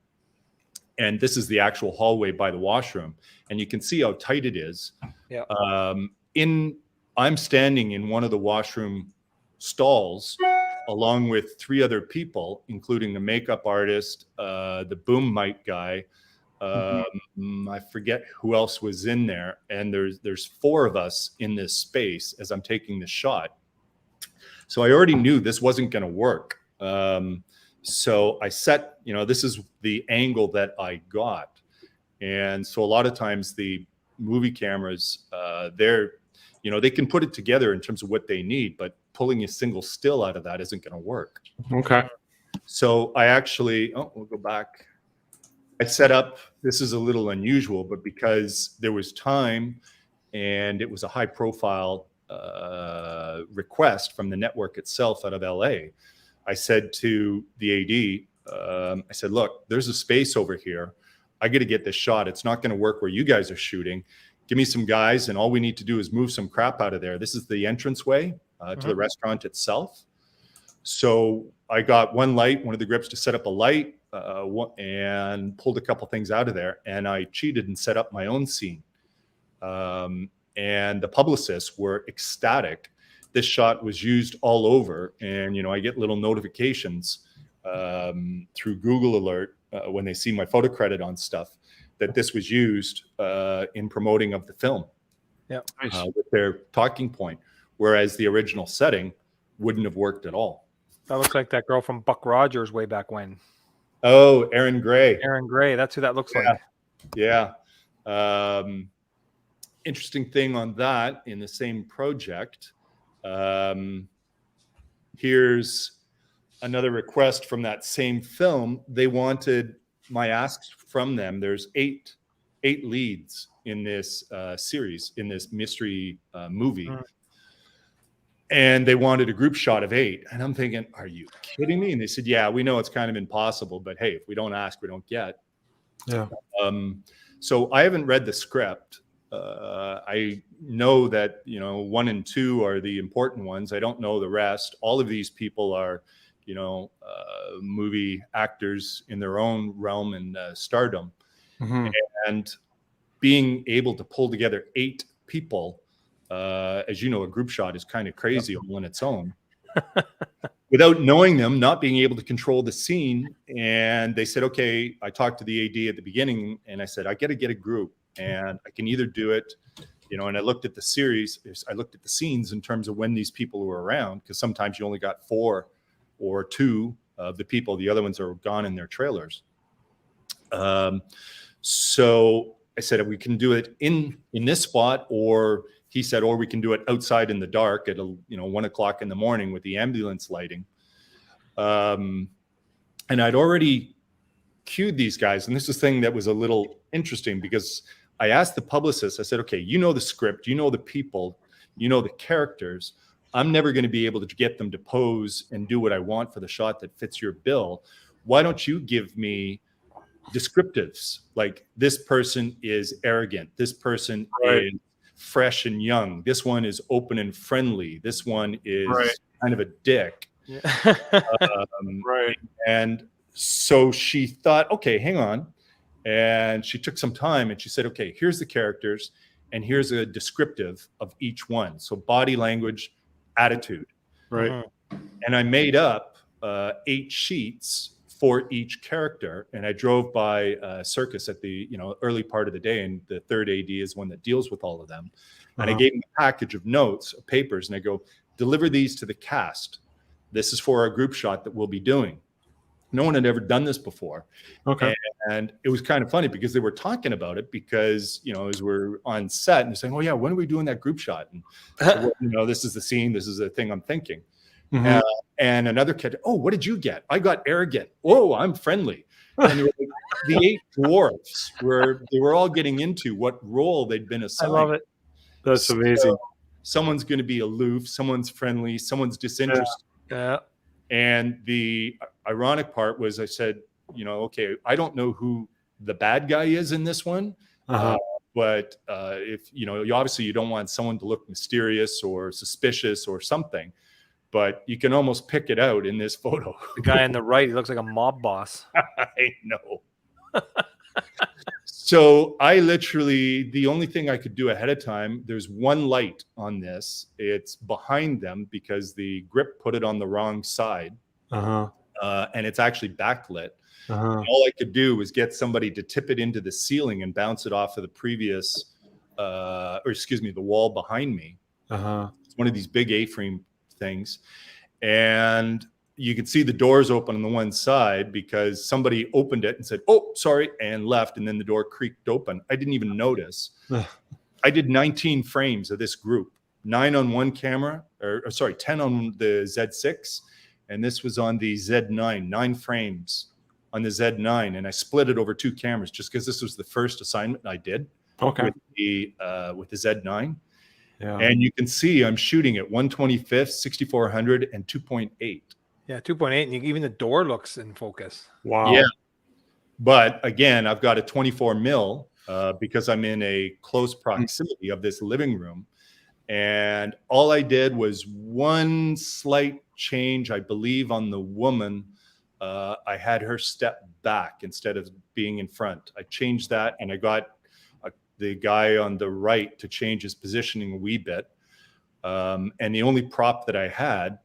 And this is the actual hallway by the washroom, and you can see how tight it is. Yeah. I'm standing in one of the washroom stalls along with 3 other people, including the makeup artist, the boom mic guy. I forget who else was in there. And there's 4 of us in this space as I'm taking the shot. So I already knew this wasn't going to work. So I set, this is the angle that I got. And so a lot of times the movie cameras, they can put it together in terms of what they need, but pulling a single still out of that isn't going to work. Okay. So I actually, we'll go back. I set up, this is a little unusual, but because there was time and it was a high profile request from the network itself out of LA, I said to the AD, I said, look, there's a space over here. I got to get this shot. It's not going to work where you guys are shooting. Give me some guys, and all we need to do is move some crap out of there. This is the entranceway to the restaurant itself. So I got one of the grips to set up a light, and pulled a couple things out of there, and I cheated and set up my own scene. And the publicists were ecstatic. This shot was used all over, and I get little notifications through Google Alert when they see my photo credit on stuff that this was used in promoting of the film. Yeah, with their talking point, whereas the original setting wouldn't have worked at all. that looks like that girl from Buck Rogers way back when. Oh, Erin Gray. Erin Gray, that's who that looks like. Yeah. Interesting thing on that in the same project. Here's another request from that same film. They wanted my asks from them. There's eight leads in this series, in this mystery movie. And they wanted a group shot of 8. And I'm thinking, are you kidding me? And they said, yeah, we know it's kind of impossible, but hey, if we don't ask, we don't get. Yeah. So I haven't read the script. I know that, 1 and 2 are the important ones. I don't know the rest. All of these people are, movie actors in their own realm and stardom. And being able to pull together 8 people, as you know, a group shot is kind of crazy all on its own. Without knowing them, not being able to control the scene. And they said, okay, I talked to the AD at the beginning and I said, I got to get a group and I can either do it, and I looked at the series, I looked at the scenes in terms of when these people were around, because sometimes you only got 4 or 2 of the people. The other ones are gone in their trailers. So I said, we can do it in this spot, or he said, or we can do it outside in the dark at 1 o'clock in the morning with the ambulance lighting. And I'd already cued these guys. And this is the thing that was a little interesting, because I asked the publicist, I said, okay, you know the script, you know the people, you know the characters. I'm never going to be able to get them to pose and do what I want for the shot that fits your bill. Why don't you give me descriptives? Like, this person is arrogant. This person is fresh and young. This one is open and friendly. This one is kind of a dick. Yeah. And so she thought, okay, hang on. And she took some time and she said, okay, here's the characters and here's a descriptive of each one. So body language, attitude. Right. And I made up 8 sheets for each character. And I drove by Circus at the early part of the day. And the third AD is one that deals with all of them. And I gave him a package of notes, of papers, and I go, deliver these to the cast. This is for our group shot that we'll be doing. No one had ever done this before. Okay. And it was kind of funny because they were talking about it because, as we're on set and they're saying, oh yeah, when are we doing that group shot? And so, this is the scene. This is the thing I'm thinking. Mhm. And another kid, oh, what did you get? I got arrogant. Oh, I'm friendly. And they were like, the 8 dwarfs they were all getting into what role they'd been I assigned. love it. That's So amazing. someone's going to be aloof, someone's friendly, someone's disinterested. Yeah. And the ironic part was I said, okay, I don't know who the bad guy is in this one. But if obviously you don't want someone to look mysterious or suspicious or something, but you can almost pick it out in this photo. The guy on the right, he looks like a mob boss. I know. So I literally, the only thing I could do ahead of time, there's one light on this. It's behind them because the grip put it on the wrong side. And it's actually backlit. All I could do was get somebody to tip it into the ceiling and bounce it off of the previous, the wall behind me. It's one of these big A-frame things. And you could see the doors open on the one side because somebody opened it and said, oh, sorry, and left. And then the door creaked open. I didn't even notice. I did 19 frames of this group, 9 on one camera, 10 on the Z6. And this was on the Z9, 9 frames on the Z9. And I split it over 2 cameras just because this was the first assignment I did with the Z9. Yeah. And you can see I'm shooting at 1/25, 6400 and 2.8. Yeah, 2.8, and even the door looks in focus. Wow. Yeah. But again, I've got a 24 mil because I'm in a close proximity of this living room. And all I did was one slight change, I believe, on the woman. I had her step back instead of being in front. I changed that, and I got the guy on the right to change his positioning a wee bit. And the only prop that I had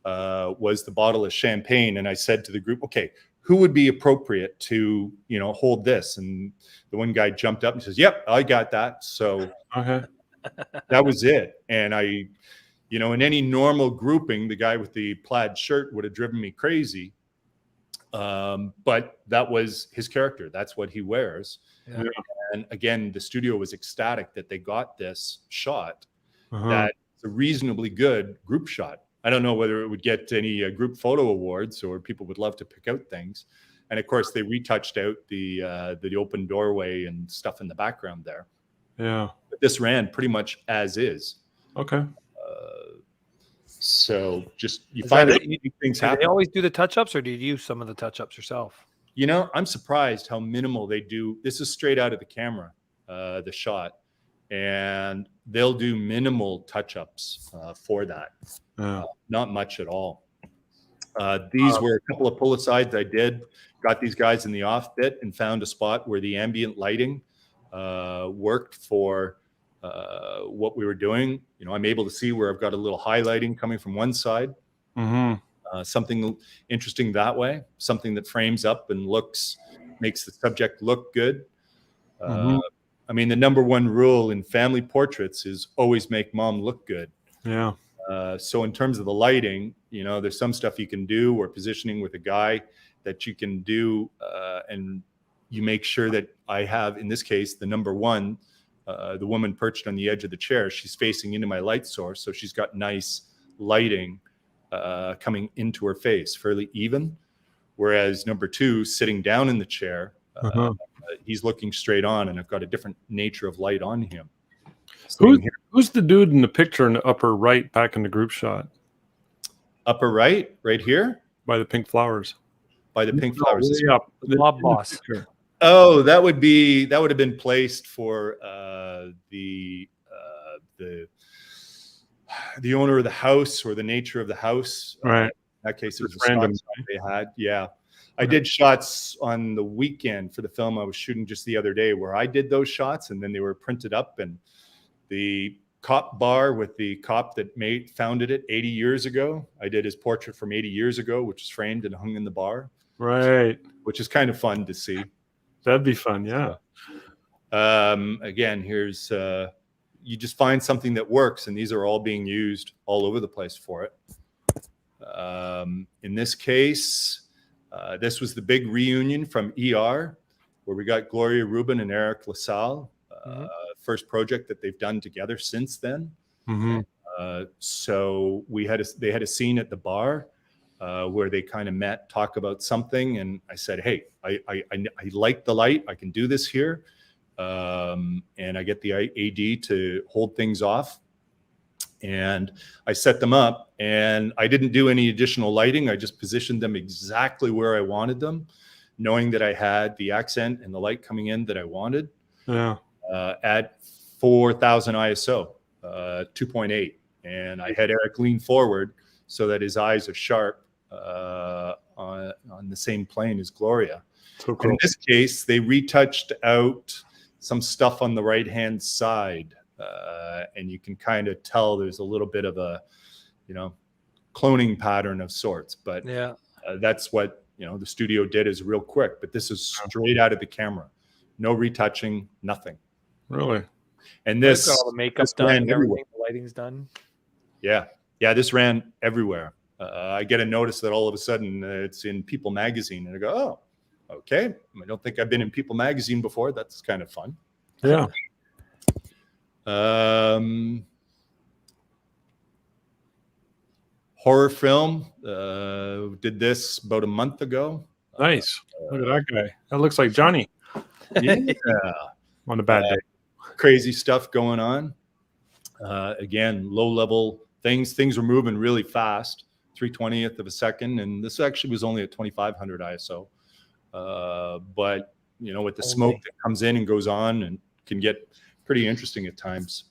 was the bottle of champagne. And I said to the group, okay, who would be appropriate to, hold this? And the one guy jumped up and says, yep, I got that. So that was it. And I, in any normal grouping, the guy with the plaid shirt would have driven me crazy. But that was his character. That's what he wears. Yeah. And again, the studio was ecstatic that they got this shot. That's a reasonably good group shot. I don't know whether it would get any group photo awards or people would love to pick out things. And of course, they retouched out the open doorway and stuff in the background there. Yeah. But this ran pretty much as is. Okay. So just you find that things happen. Do they always do the touch-ups, or do you use some of the touch-ups yourself? I'm surprised how minimal they do. This is straight out of the camera, the shot, and they'll do minimal touch-ups for that. Not much at all. These were a couple of pull-asides I did. Got these guys in the off bit and found a spot where the ambient lighting worked for what we were doing. I'm able to see where I've got a little highlighting coming from one side. Something interesting that way, something that frames up and makes the subject look good. I mean, the number one rule in family portraits is always make mom look good. Yeah. So in terms of the lighting, there's some stuff you can do or positioning with a guy that you can do. And you make sure that I have, in this case, the number one, the woman perched on the edge of the chair, she's facing into my light source. So she's got nice lighting coming into her face, fairly even. Whereas number two, sitting down in the chair, he's looking straight on, and I've got a different nature of light on him. Who's the dude in the picture in the upper right back in the group shot? Upper right here? By the pink flowers. By the pink flowers. Yeah, the mob boss. Oh, that would have been placed for the owner of the house or the nature of the house. Right. In that case, it was random. They had, yeah. I did shots on the weekend for the film I was shooting just the other day where I did those shots, and then they were printed up, and the cop bar with the cop that founded it 80 years ago. I did his portrait from 80 years ago, which is framed and hung in the bar. Right. Which is kind of fun to see. That'd be fun, yeah. Again, here's you just find something that works, and these are all being used all over the place for it. In this case, this was the big reunion from ER, where we got Gloria Rubin and Eric LaSalle. First project that they've done together since then. So they had a scene at the bar where they kind of met, talk about something, and I said, "Hey, I like the light. I can do this here," and I get the AD to hold things off, and I set them up, and I didn't do any additional lighting. I just positioned them exactly where I wanted them, knowing that I had the accent and the light coming in that I wanted. Yeah. At 4,000 ISO, 2.8, and I had Eric lean forward so that his eyes are sharp on the same plane as Gloria. So cool. And in this case, they retouched out some stuff on the right-hand side, and you can kind of tell there's a little bit of a, cloning pattern of sorts. But Yeah. That's what the studio did, is real quick. But this is straight out of the camera, no retouching, nothing. Really? And this Got all the makeup done and everything, the lighting's done. Yeah, this ran everywhere. I get a notice that all of a sudden it's in People Magazine, and I go, "Oh, okay. I don't think I've been in People Magazine before. That's kind of fun." Yeah. Horror film. Did this about a month ago. Nice. Look at that guy. That looks like Johnny Yeah. on a bad day. Crazy stuff going on. Again, low level things. Things were moving really fast, 3/20th of a second, and this actually was only at 2500 ISO. But with the smoke that comes in and goes on, and can get pretty interesting at times.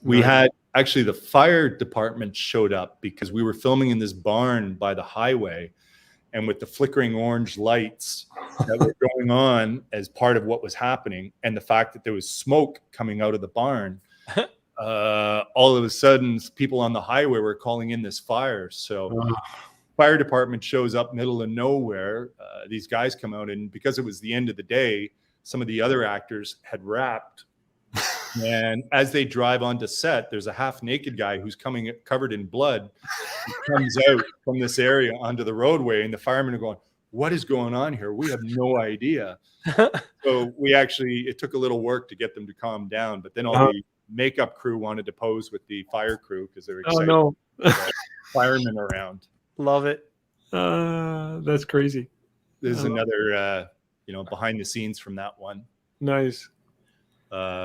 We had actually the fire department showed up because we were filming in this barn by the highway, and with the flickering orange lights that were going on as part of what was happening, and the fact that there was smoke coming out of the barn, all of a sudden people on the highway were calling in this fire. So fire department shows up middle of nowhere. These guys come out, and because it was the end of the day, some of the other actors had wrapped. And as they drive onto set, there's a half naked guy who's coming covered in blood. He comes out from this area onto the roadway, and the firemen are going, "What is going on here? We have no idea." So it took a little work to get them to calm down, but then all the makeup crew wanted to pose with the fire crew because they were excited. Oh no. Firemen around. Love it. That's crazy. This is another behind the scenes from that one. Nice.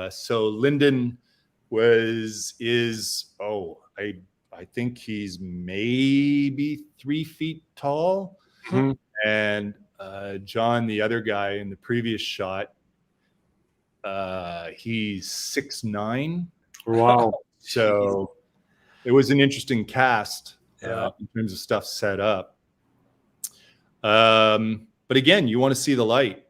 So Lyndon I think he's maybe 3 feet tall. Hmm. And John, the other guy in the previous shot, he's 6'9". Wow. So it was an interesting cast in terms of stuff set up. But again, you want to see the light.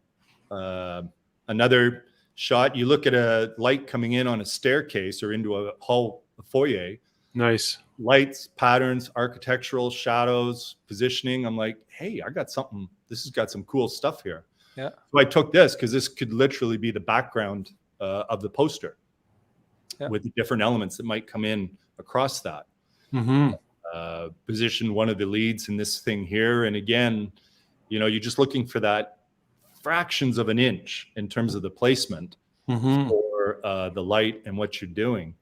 Another shot, you look at a light coming in on a staircase or into a hall, a foyer. Nice. Lights, patterns, architectural, shadows, positioning. I'm like, hey, I got something. This has got some cool stuff here. Yeah. So I took this because this could literally be the background of the poster with the different elements that might come in across that. Mm-hmm. Position one of the leads in this thing here. And again, you're just looking for that fractions of an inch in terms of the placement for the light and what you're doing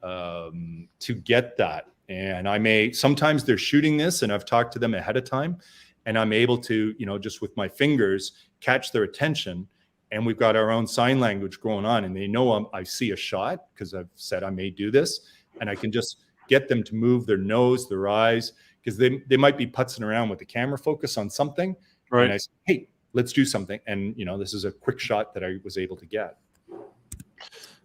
to get that. And sometimes they're shooting this, and I've talked to them ahead of time, and I'm able to, just with my fingers, catch their attention. And we've got our own sign language going on, and they know I see a shot because I've said I may do this, and I can just get them to move their nose, their eyes, because they might be putzing around with the camera focus on something. Right. And I say, hey, let's do something. And, this is a quick shot that I was able to get.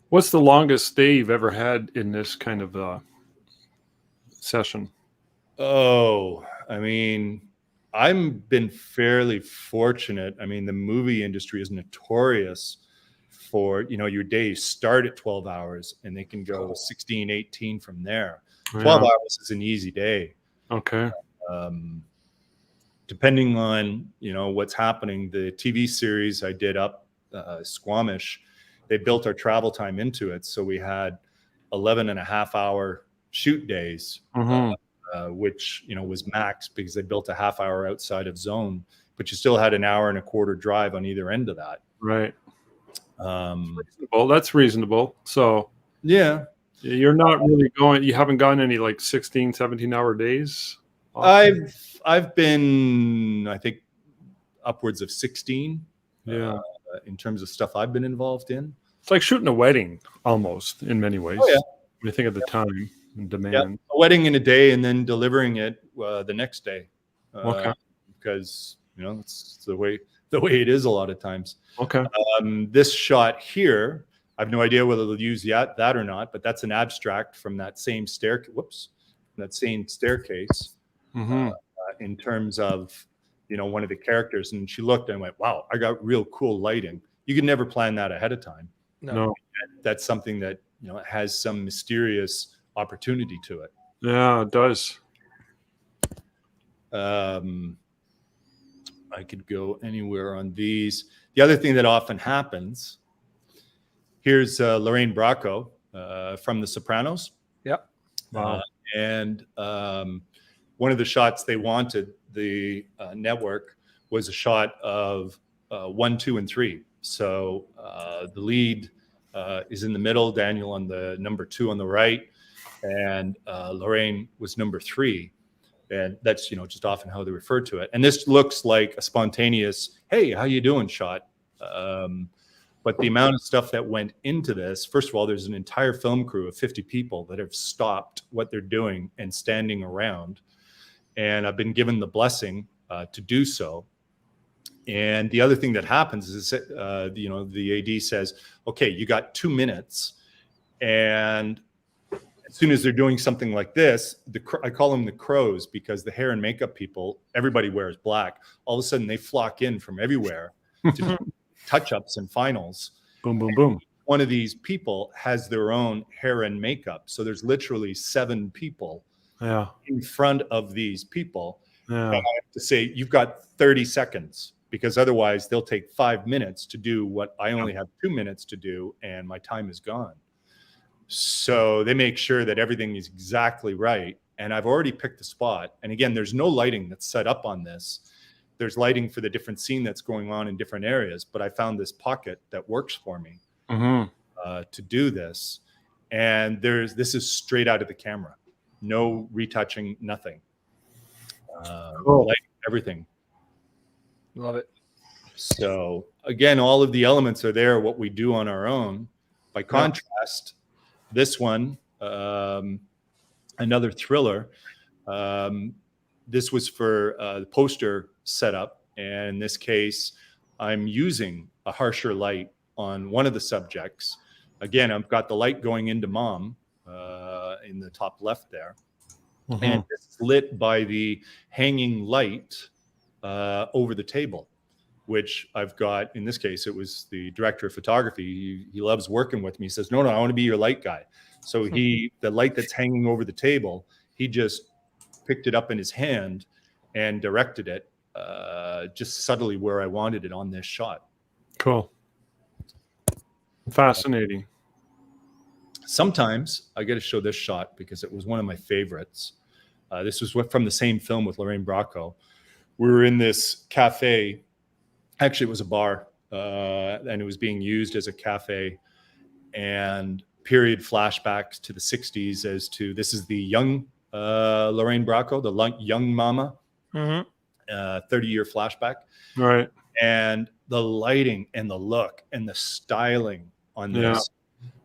What's the longest stay you've ever had in this kind of session? Oh, I've been fairly fortunate. The movie industry is notorious for, your days start at 12 hours and they can go 16, 18 from there. 12 hours is an easy day. Okay. Depending on, what's happening, the TV series I did up Squamish, they built our travel time into it. So we had 11.5-hour shoot days, which, was max because they built a half hour outside of zone, but you still had an hour and a quarter drive on either end of that. Right. That's reasonable. So Yeah. You're not really going. You haven't gone any like 16, 17-hour days. I've been, I think, upwards of 16. Yeah. In terms of stuff I've been involved in. It's like shooting a wedding almost in many ways. Oh, yeah. When you think of the time and demand. Yeah, a wedding in a day and then delivering it the next day. Okay. Because it's the way it is a lot of times. Okay. This shot here, I have no idea whether they'll use that or not, but that's an abstract from that same staircase. Mm-hmm. In terms of one of the characters, and she looked and went, "Wow, I got real cool lighting." You can never plan that ahead of time. No. That's something that has some mysterious opportunity to it. Yeah, it does. I could go anywhere on these. The other thing that often happens, here's Lorraine Bracco from The Sopranos. Yep. Wow. And one of the shots they wanted, the network, was a shot of 1, 2, and 3. So the lead is in the middle, Daniel on the number 2 on the right, and Lorraine was number 3. And that's, just often how they refer to it. And this looks like a spontaneous, "Hey, how you doing?" shot. But the amount of stuff that went into this, first of all, there's an entire film crew of 50 people that have stopped what they're doing and standing around. And I've been given the blessing to do so. And the other thing that happens is, the AD says, "Okay, you got 2 minutes." And as soon as they're doing something like this, I call them the crows, because the hair and makeup people, everybody wears black. All of a sudden, they flock in from everywhere to do touch-ups and finals. Boom, boom, boom. One of these people has their own hair and makeup. So there's literally 7 people in front of these people. Yeah. And I have to say, you've got 30 seconds, because otherwise they'll take 5 minutes to do what I only have 2 minutes to do, and my time is gone. So they make sure that everything is exactly right. And I've already picked the spot. And again, there's no lighting that's set up on this. There's lighting for the different scene that's going on in different areas. But I found this pocket that works for me to do this. And this is straight out of the camera. No retouching, nothing. Cool. Light, everything. Love it. So again, all of the elements are there, what we do on our own. By contrast, this one, another thriller. This was for the poster setup. And in this case, I'm using a harsher light on one of the subjects. Again, I've got the light going into Mom in the top left there. Mm-hmm. And it's lit by the hanging light over the table, which I've got. In this case, it was the director of photography. He loves working with me. He says, no, I want to be your light guy. So the light that's hanging over the table, he just picked it up in his hand and directed it just subtly where I wanted it on this shot. Cool. Fascinating. Sometimes I get to show this shot because it was one of my favorites. This was from the same film with Lorraine Bracco. We were in this cafe. Actually, it was a bar, and it was being used as a cafe. And period flashbacks to the 60s as to, this is the young Lorraine Bracco, the young mama, 30-year flashback. Right. And the lighting and the look and the styling on this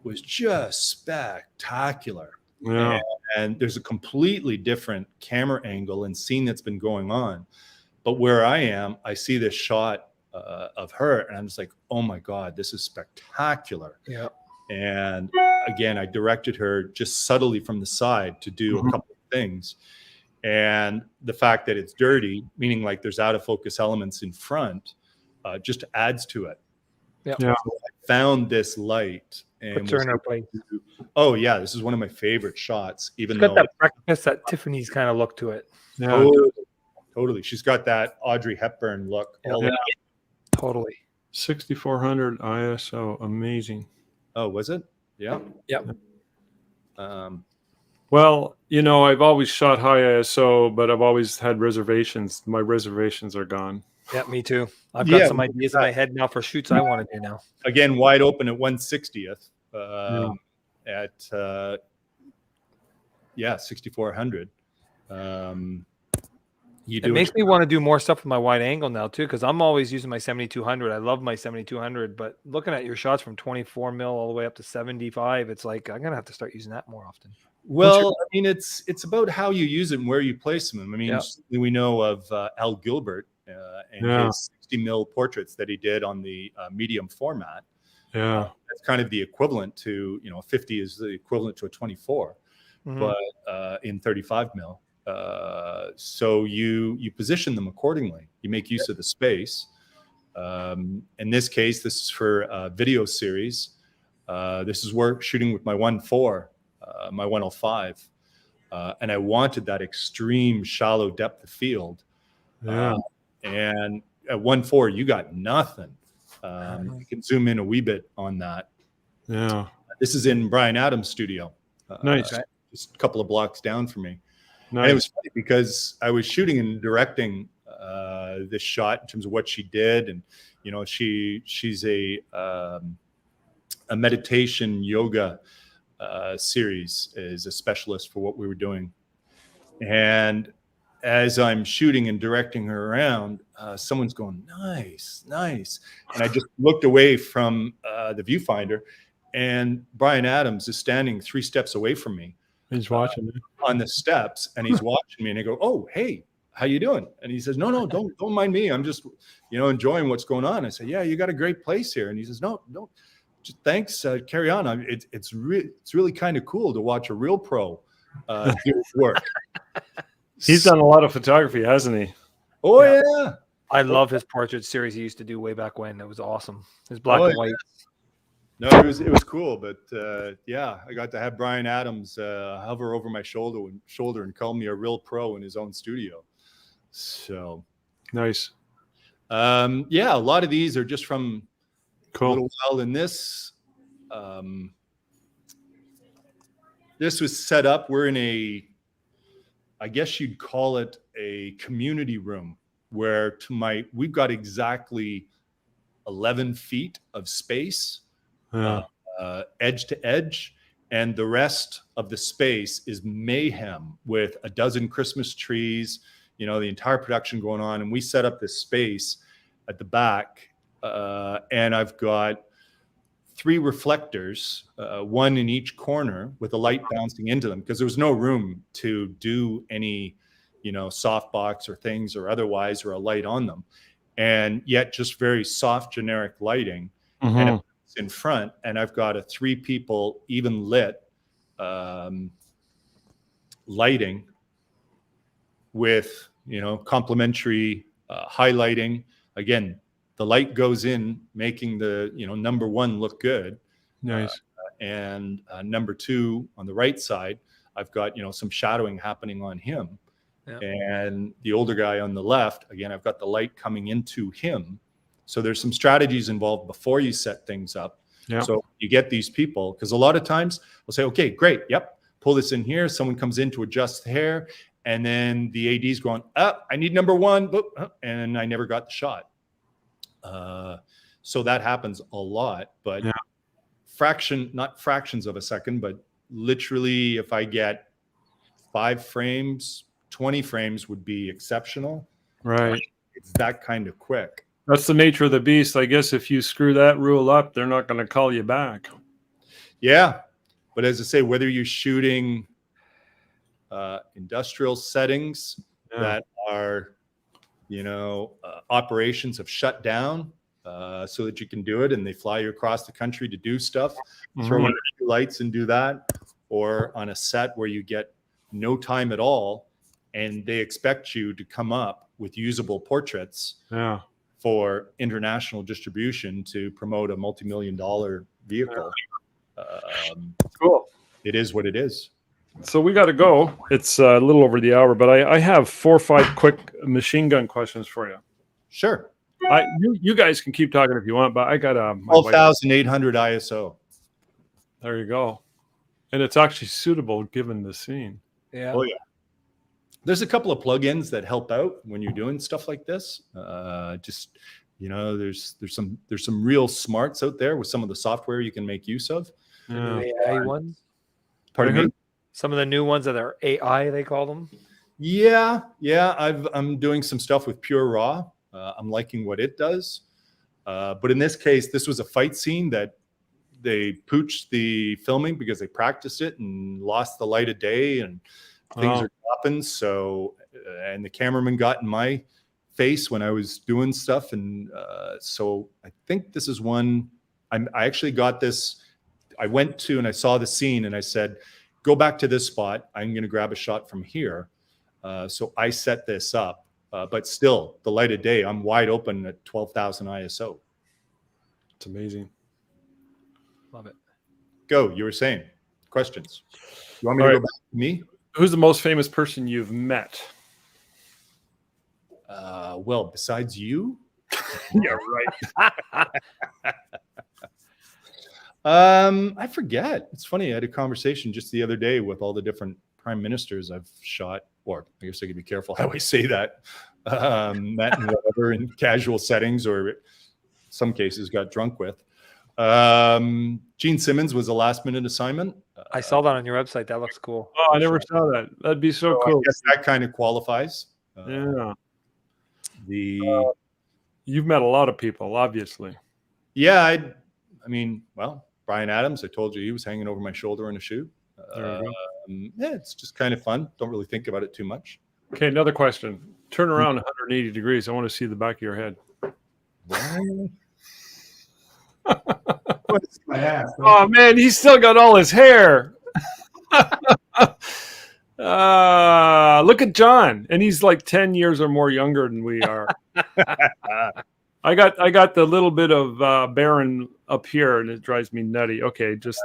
was just spectacular. Yeah. And there's a completely different camera angle and scene that's been going on. But where I am, I see this shot of her, and I'm just like, oh my God, this is spectacular. Yeah. And again, I directed her just subtly from the side to do a couple of things. And the fact that it's dirty, meaning like there's out of focus elements in front, just adds to it. Yeah. So I found this light and Puts her in her place. Oh yeah, this is one of my favorite shots. Even It's though got that breakfast, that Tiffany's kind of look to it. Yeah. Totally. She's got that Audrey Hepburn look. Totally. 6400 ISO. Amazing. Oh, was it? Yeah. Yep. Well, I've always shot high ISO, but I've always had reservations. My reservations are gone. Yeah, me too. I've got some ideas in my head now for shoots I want to do now. Again, wide open at 1/60th. at 6400. It makes me want to do more stuff with my wide angle now too, because I'm always using my 7200. I love my 7200, but looking at your shots from 24 mil all the way up to 75, it's like I'm gonna have to start using that more often. Well, I mean, it's about how you use it and where you place them. I mean, Yeah. we know of Al Gilbert and his 60 mil portraits that he did on the medium format. Yeah. That's kind of the equivalent to, 50 is the equivalent to a 24, but in 35 mil. So you position them accordingly. You make use of the space. In this case, this is for a video series. This is work shooting with my 1.4, my 105. And I wanted that extreme shallow depth of field. Yeah. And at 1.4, you got nothing. You can zoom in a wee bit on that. Yeah. This is in Brian Adams' studio. Nice. Just a couple of blocks down from me. Nice. And it was funny because I was shooting and directing this shot in terms of what she did. And, she's a meditation yoga series, is a specialist for what we were doing. And as I'm shooting and directing her around, someone's going, nice, nice. And I just looked away from the viewfinder, and Brian Adams is standing 3 steps away from me. He's watching me on the steps, and he's watching me, and I go, oh, hey, how you doing? And he says, no, don't mind me. I'm just, enjoying what's going on. I say, yeah, you got a great place here. And he says, no, just thanks. Carry on. It's really kind of cool to watch a real pro do work. He's done a lot of photography, hasn't he? Oh yeah. I love his portrait series he used to do way back when. It was awesome. His black and white. No, it was cool, but yeah, I got to have Brian Adams hover over my shoulder and call me a real pro in his own studio. So nice. Yeah, a lot of these are just from cool. A little while in this. This was set up. We're in I guess you'd call it a community room, where we've got exactly 11 feet of space. Edge to edge, and the rest of the space is mayhem with a dozen Christmas trees, the entire production going on. And we set up this space at the back, and I've got 3 reflectors, one in each corner, with a light bouncing into them, because there was no room to do any, softbox or things or otherwise, or a light on them, and yet just very soft generic lighting. And in front, and I've got a 3 people even lit lighting with complementary highlighting. Again, the light goes in, making the number 1 look good. Nice. And number 2 on the right side, I've got some shadowing happening on him. Yeah. And the older guy on the left, again, I've got the light coming into him. So there's some strategies involved before you set things up. Yeah. So you get these people, because a lot of times we'll say, okay, great. Yep. Pull this in here. Someone comes in to adjust the hair. And then the AD's going, I need number 1. And I never got the shot. So that happens a lot, but not fractions of a second, but literally if I get 5 frames, 20 frames would be exceptional. Right. It's that kind of quick. That's the nature of the beast. I guess if you screw that rule up, they're not going to call you back. Yeah. But as I say, whether you're shooting industrial settings that are, operations have shut down so that you can do it, and they fly you across the country to do stuff, throw in a few lights and do that, or on a set where you get no time at all, and they expect you to come up with usable portraits. Yeah. For international distribution to promote a multi-million-dollar vehicle. Cool. It is what it is. So we got to go. It's a little over the hour, but I have 4 or 5 quick machine gun questions for you. Sure. You guys can keep talking if you want, but I got 12,800 ISO. There you go. And it's actually suitable given the scene. Yeah. Oh yeah. There's a couple of plugins that help out when you're doing stuff like this. There's some real smarts out there with some of the software you can make use of. The new Yeah. AI ones. Pardon me? Some of the new ones that are AI, they call them. Yeah. I'm doing some stuff with Pure Raw. I'm liking what it does. But in this case, this was a fight scene that they pooched the filming because they practiced it and lost the light of day and things are dropping. So, and the cameraman got in my face when I was doing stuff. And so I think this is one, I actually got this. I went to and I saw the scene and I said, go back to this spot. I'm going to grab a shot from here. So I set this up, but still the light of day, I'm wide open at 12,000 ISO. It's amazing. Love it. Go. You were saying questions. You want me All to right. go back to me? Who's the most famous person you've met? Well, besides you, Yeah, right. I forget. It's funny. I had a conversation just the other day with all the different prime ministers I've shot, or I guess I could be careful how I say that. Met in whatever in casual settings, or some cases got drunk with. Gene Simmons was a last minute assignment. I saw that on your website. That looks cool. Oh, I never saw that. That'd be so I cool. guess that kind of qualifies. Yeah. The You've met a lot of people, obviously. yeah, I mean, well, Brian Adams. I told you he was hanging over my shoulder in a shoot. There you go. Yeah, it's just kind of fun. Don't really think about it too much. Okay, another question. Turn around 180 degrees. I want to see the back of your head. My ass. Oh man, he's still got all his hair. Look at John, and he's like 10 years or more younger than we are. I got the little bit of Baron up here, and it drives me nutty. Okay, just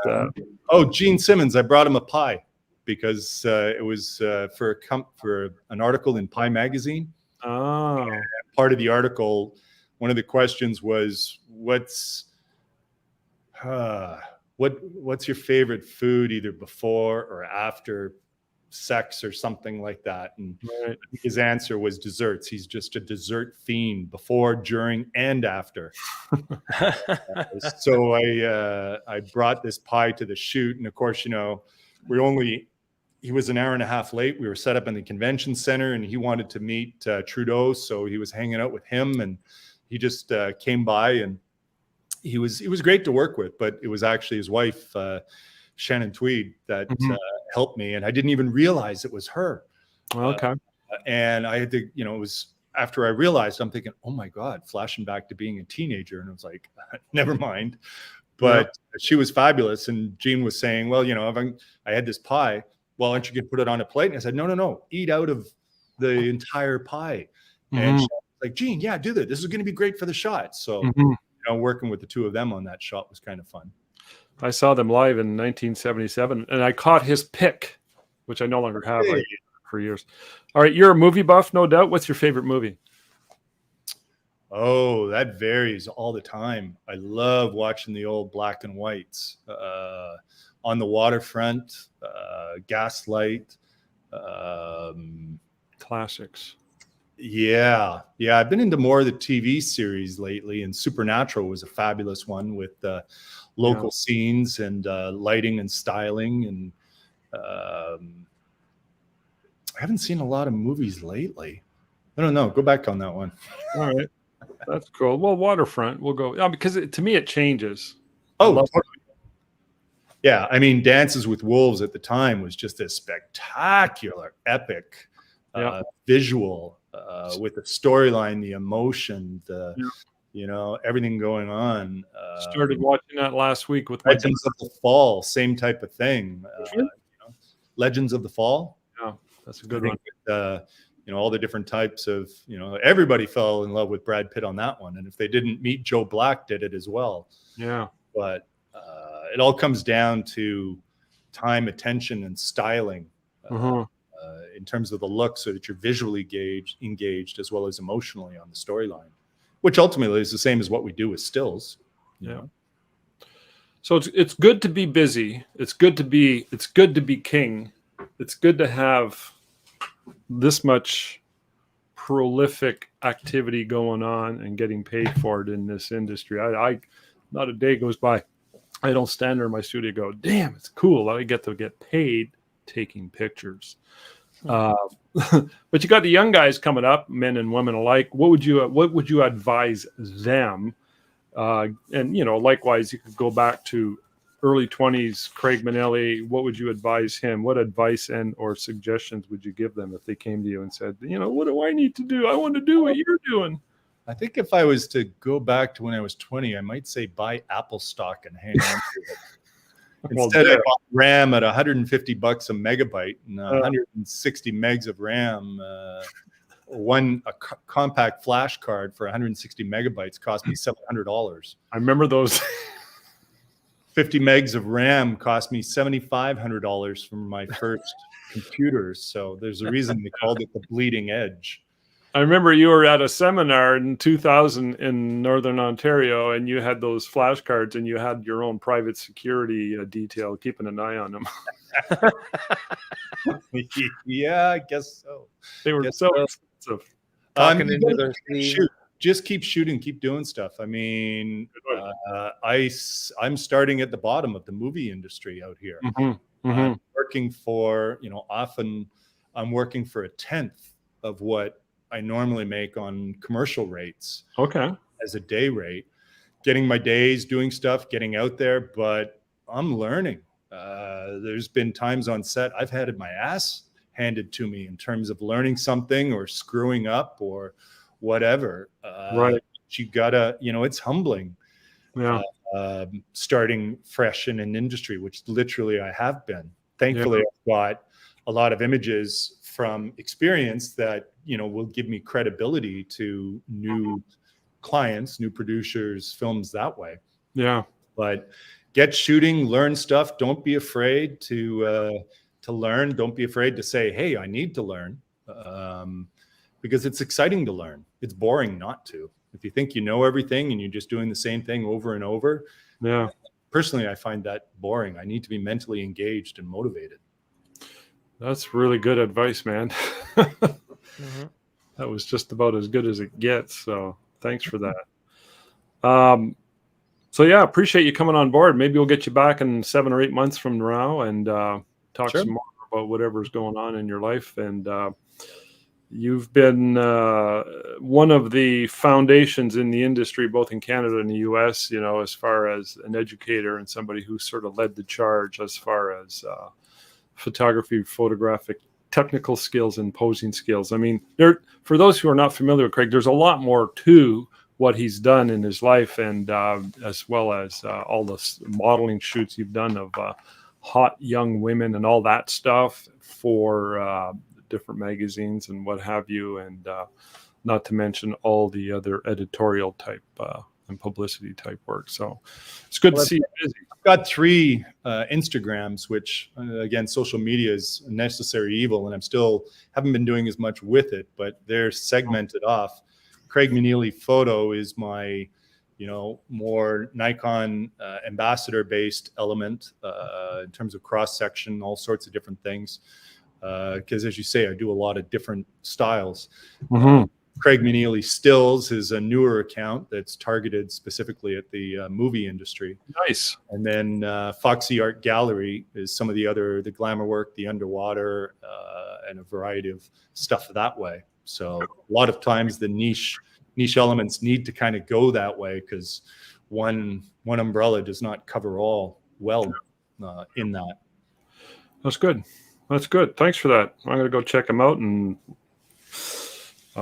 Oh, Gene Simmons. I brought him a pie because it was for an article in Pie Magazine. oh, Part of the article, one of the questions was, what's your favorite food either before or after sex or something like that? And right. his answer was desserts. He's just a dessert fiend before, during, and after. So I brought this pie to the shoot, and of course, you know, he was an hour and a half late. We were set up in the convention center, and he wanted to meet Trudeau, so he was hanging out with him, and he just came by, and he was great to work with. But it was actually his wife, Shannon Tweed, that helped me, and I didn't even realize it was her. Okay. And I had to, you know, it was after I realized, I'm thinking, oh my God, flashing back to being a teenager, and it was like, never mind. But she was fabulous, and Gene was saying, well, you know, I had this pie. Well, aren't you going to put it on a plate? And I said, no, eat out of the entire pie. And she was like, Gene, yeah, do that. This is going to be great for the shot. So, you know, working with the two of them on that shot was kind of fun. I saw them live in 1977, and I caught his pick, which I no longer have for years. All right, you're a movie buff, no doubt. What's your favorite movie? Oh, that varies all the time. I love watching the old black and whites. On the Waterfront, Gaslight. Classics. Yeah. I've been into more of the TV series lately, and Supernatural was a fabulous one with local scenes and lighting and styling. And I haven't seen a lot of movies lately. I don't know. Go back on that one. All right. That's cool. Well, Waterfront, we'll go. Because to me, it changes. Oh, totally. Yeah, I mean, Dances with Wolves at the time was just a spectacular, epic visual with the storyline, the emotion, you know, everything going on. Started watching that last week with Legends of the Fall, same type of thing. You know, Legends of the Fall. Yeah, that's a good one. You know, all the different types of, you know, everybody fell in love with Brad Pitt on that one. And if they didn't meet, Joe Black did it as well. Yeah. But it all comes down to time, attention, and styling in terms of the look, so that you're visually engaged as well as emotionally on the storyline, which ultimately is the same as what we do with stills. You know? So it's good to be busy. It's good to be king. It's good to have this much prolific activity going on and getting paid for it in this industry. I not a day goes by. I don't stand there in my studio and go, damn, it's cool. I get to get paid taking pictures. But you got the young guys coming up, men and women alike. What would you advise them? And likewise, you could go back to early 20s, Craig Minielly. What would you advise him? What advice and or suggestions would you give them if they came to you and said, what do I need to do? I want to do what you're doing. I think if I was to go back to when I was 20, I might say buy Apple stock and hang on to it. Instead, I bought RAM at $150 a megabyte and 160 megs of RAM. A compact flash card for 160 megabytes cost me $700. I remember those. 50 megs of RAM cost me $7,500 from my first computers. So there's a reason they called it the bleeding edge. I remember you were at a seminar in 2000 in Northern Ontario, and you had those flashcards, and you had your own private security detail keeping an eye on them. Yeah, I guess so. They were so expensive. Talking into their sleeve. Just keep shooting, keep doing stuff. I mean, I'm starting at the bottom of the movie industry out here. I'm working for, often I'm working for a tenth of what I normally make on commercial rates. Okay. As a day rate, getting my days, doing stuff, getting out there, but I'm learning. There's been times on set I've had my ass handed to me in terms of learning something or screwing up or whatever. Right. You gotta, it's humbling. Yeah. Starting fresh in an industry, which literally I have been. Thankfully, I've got a lot of images from experience that, will give me credibility to new clients, new producers, films that way. Yeah. But get shooting, learn stuff. Don't be afraid to learn. Don't be afraid to say, hey, I need to learn. Because it's exciting to learn. It's boring not to. If you think you know everything and you're just doing the same thing over and over. Yeah. Personally, I find that boring. I need to be mentally engaged and motivated. That's really good advice, man. That was just about as good as it gets. So thanks for that. So yeah, appreciate you coming on board. Maybe we'll get you back in 7 or 8 months from now and talk some more about whatever's going on in your life. And you've been one of the foundations in the industry, both in Canada and the US, as far as an educator and somebody who sort of led the charge as far as photography, photographic technical skills and posing skills. I mean, for those who are not familiar with Craig, there's a lot more to what he's done in his life, and as well as all the modeling shoots you've done of hot young women and all that stuff for different magazines and what have you, and not to mention all the other editorial type and publicity type work. So it's good to see you busy. I've got 3 Instagrams, which again, social media is a necessary evil, and haven't been doing as much with it, but they're segmented off. Craig Minielly Photo is my, more Nikon ambassador based element in terms of cross section, all sorts of different things. Because as you say, I do a lot of different styles. Craig Minielly Stills is a newer account that's targeted specifically at the movie industry. Nice. And then Foxy Art Gallery is some of the glamour work, the underwater, and a variety of stuff that way. So a lot of times the niche elements need to kind of go that way because one umbrella does not cover all well in that. That's good. That's good. Thanks for that. I'm going to go check them out and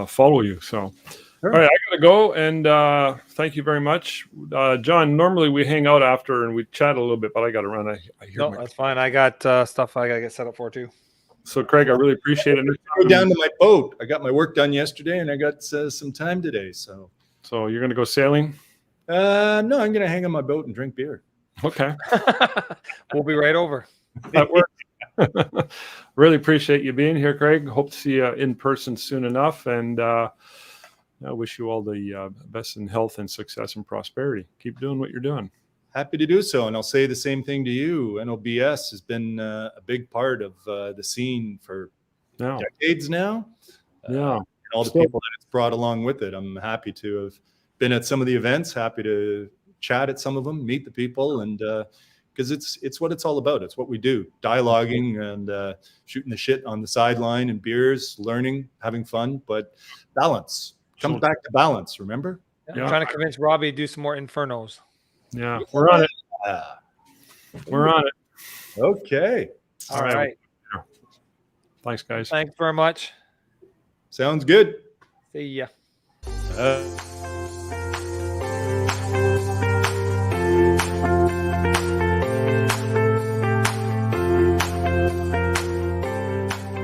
follow you. So, all right, I got to go. And thank you very much. John, normally we hang out after and we chat a little bit, but I got to run. That's fine. I got stuff I got to get set up for too. So, Craig, I really appreciate it. Go down to my boat. I got my work done yesterday and I got some time today. So you're going to go sailing? No, I'm going to hang on my boat and drink beer. Okay. We'll be right over. That works. Really appreciate you being here, Craig. Hope to see you in person soon enough. And I wish you all the best in health and success and prosperity. Keep doing what you're doing. Happy to do so. And I'll say the same thing to you. NoBS has been a big part of the scene for decades now. And all the people that it's brought along with it. I'm happy to have been at some of the events, happy to chat at some of them, meet the people, and because it's what it's all about. It's what we do, dialoguing and shooting the shit on the sideline and beers, learning, having fun, but balance. Comes back to balance, remember? I'm trying to convince Robbie to do some more Infernos. Yeah, we're on it. We're on it. Okay. All right. Thanks, guys. Thanks very much. Sounds good. See ya.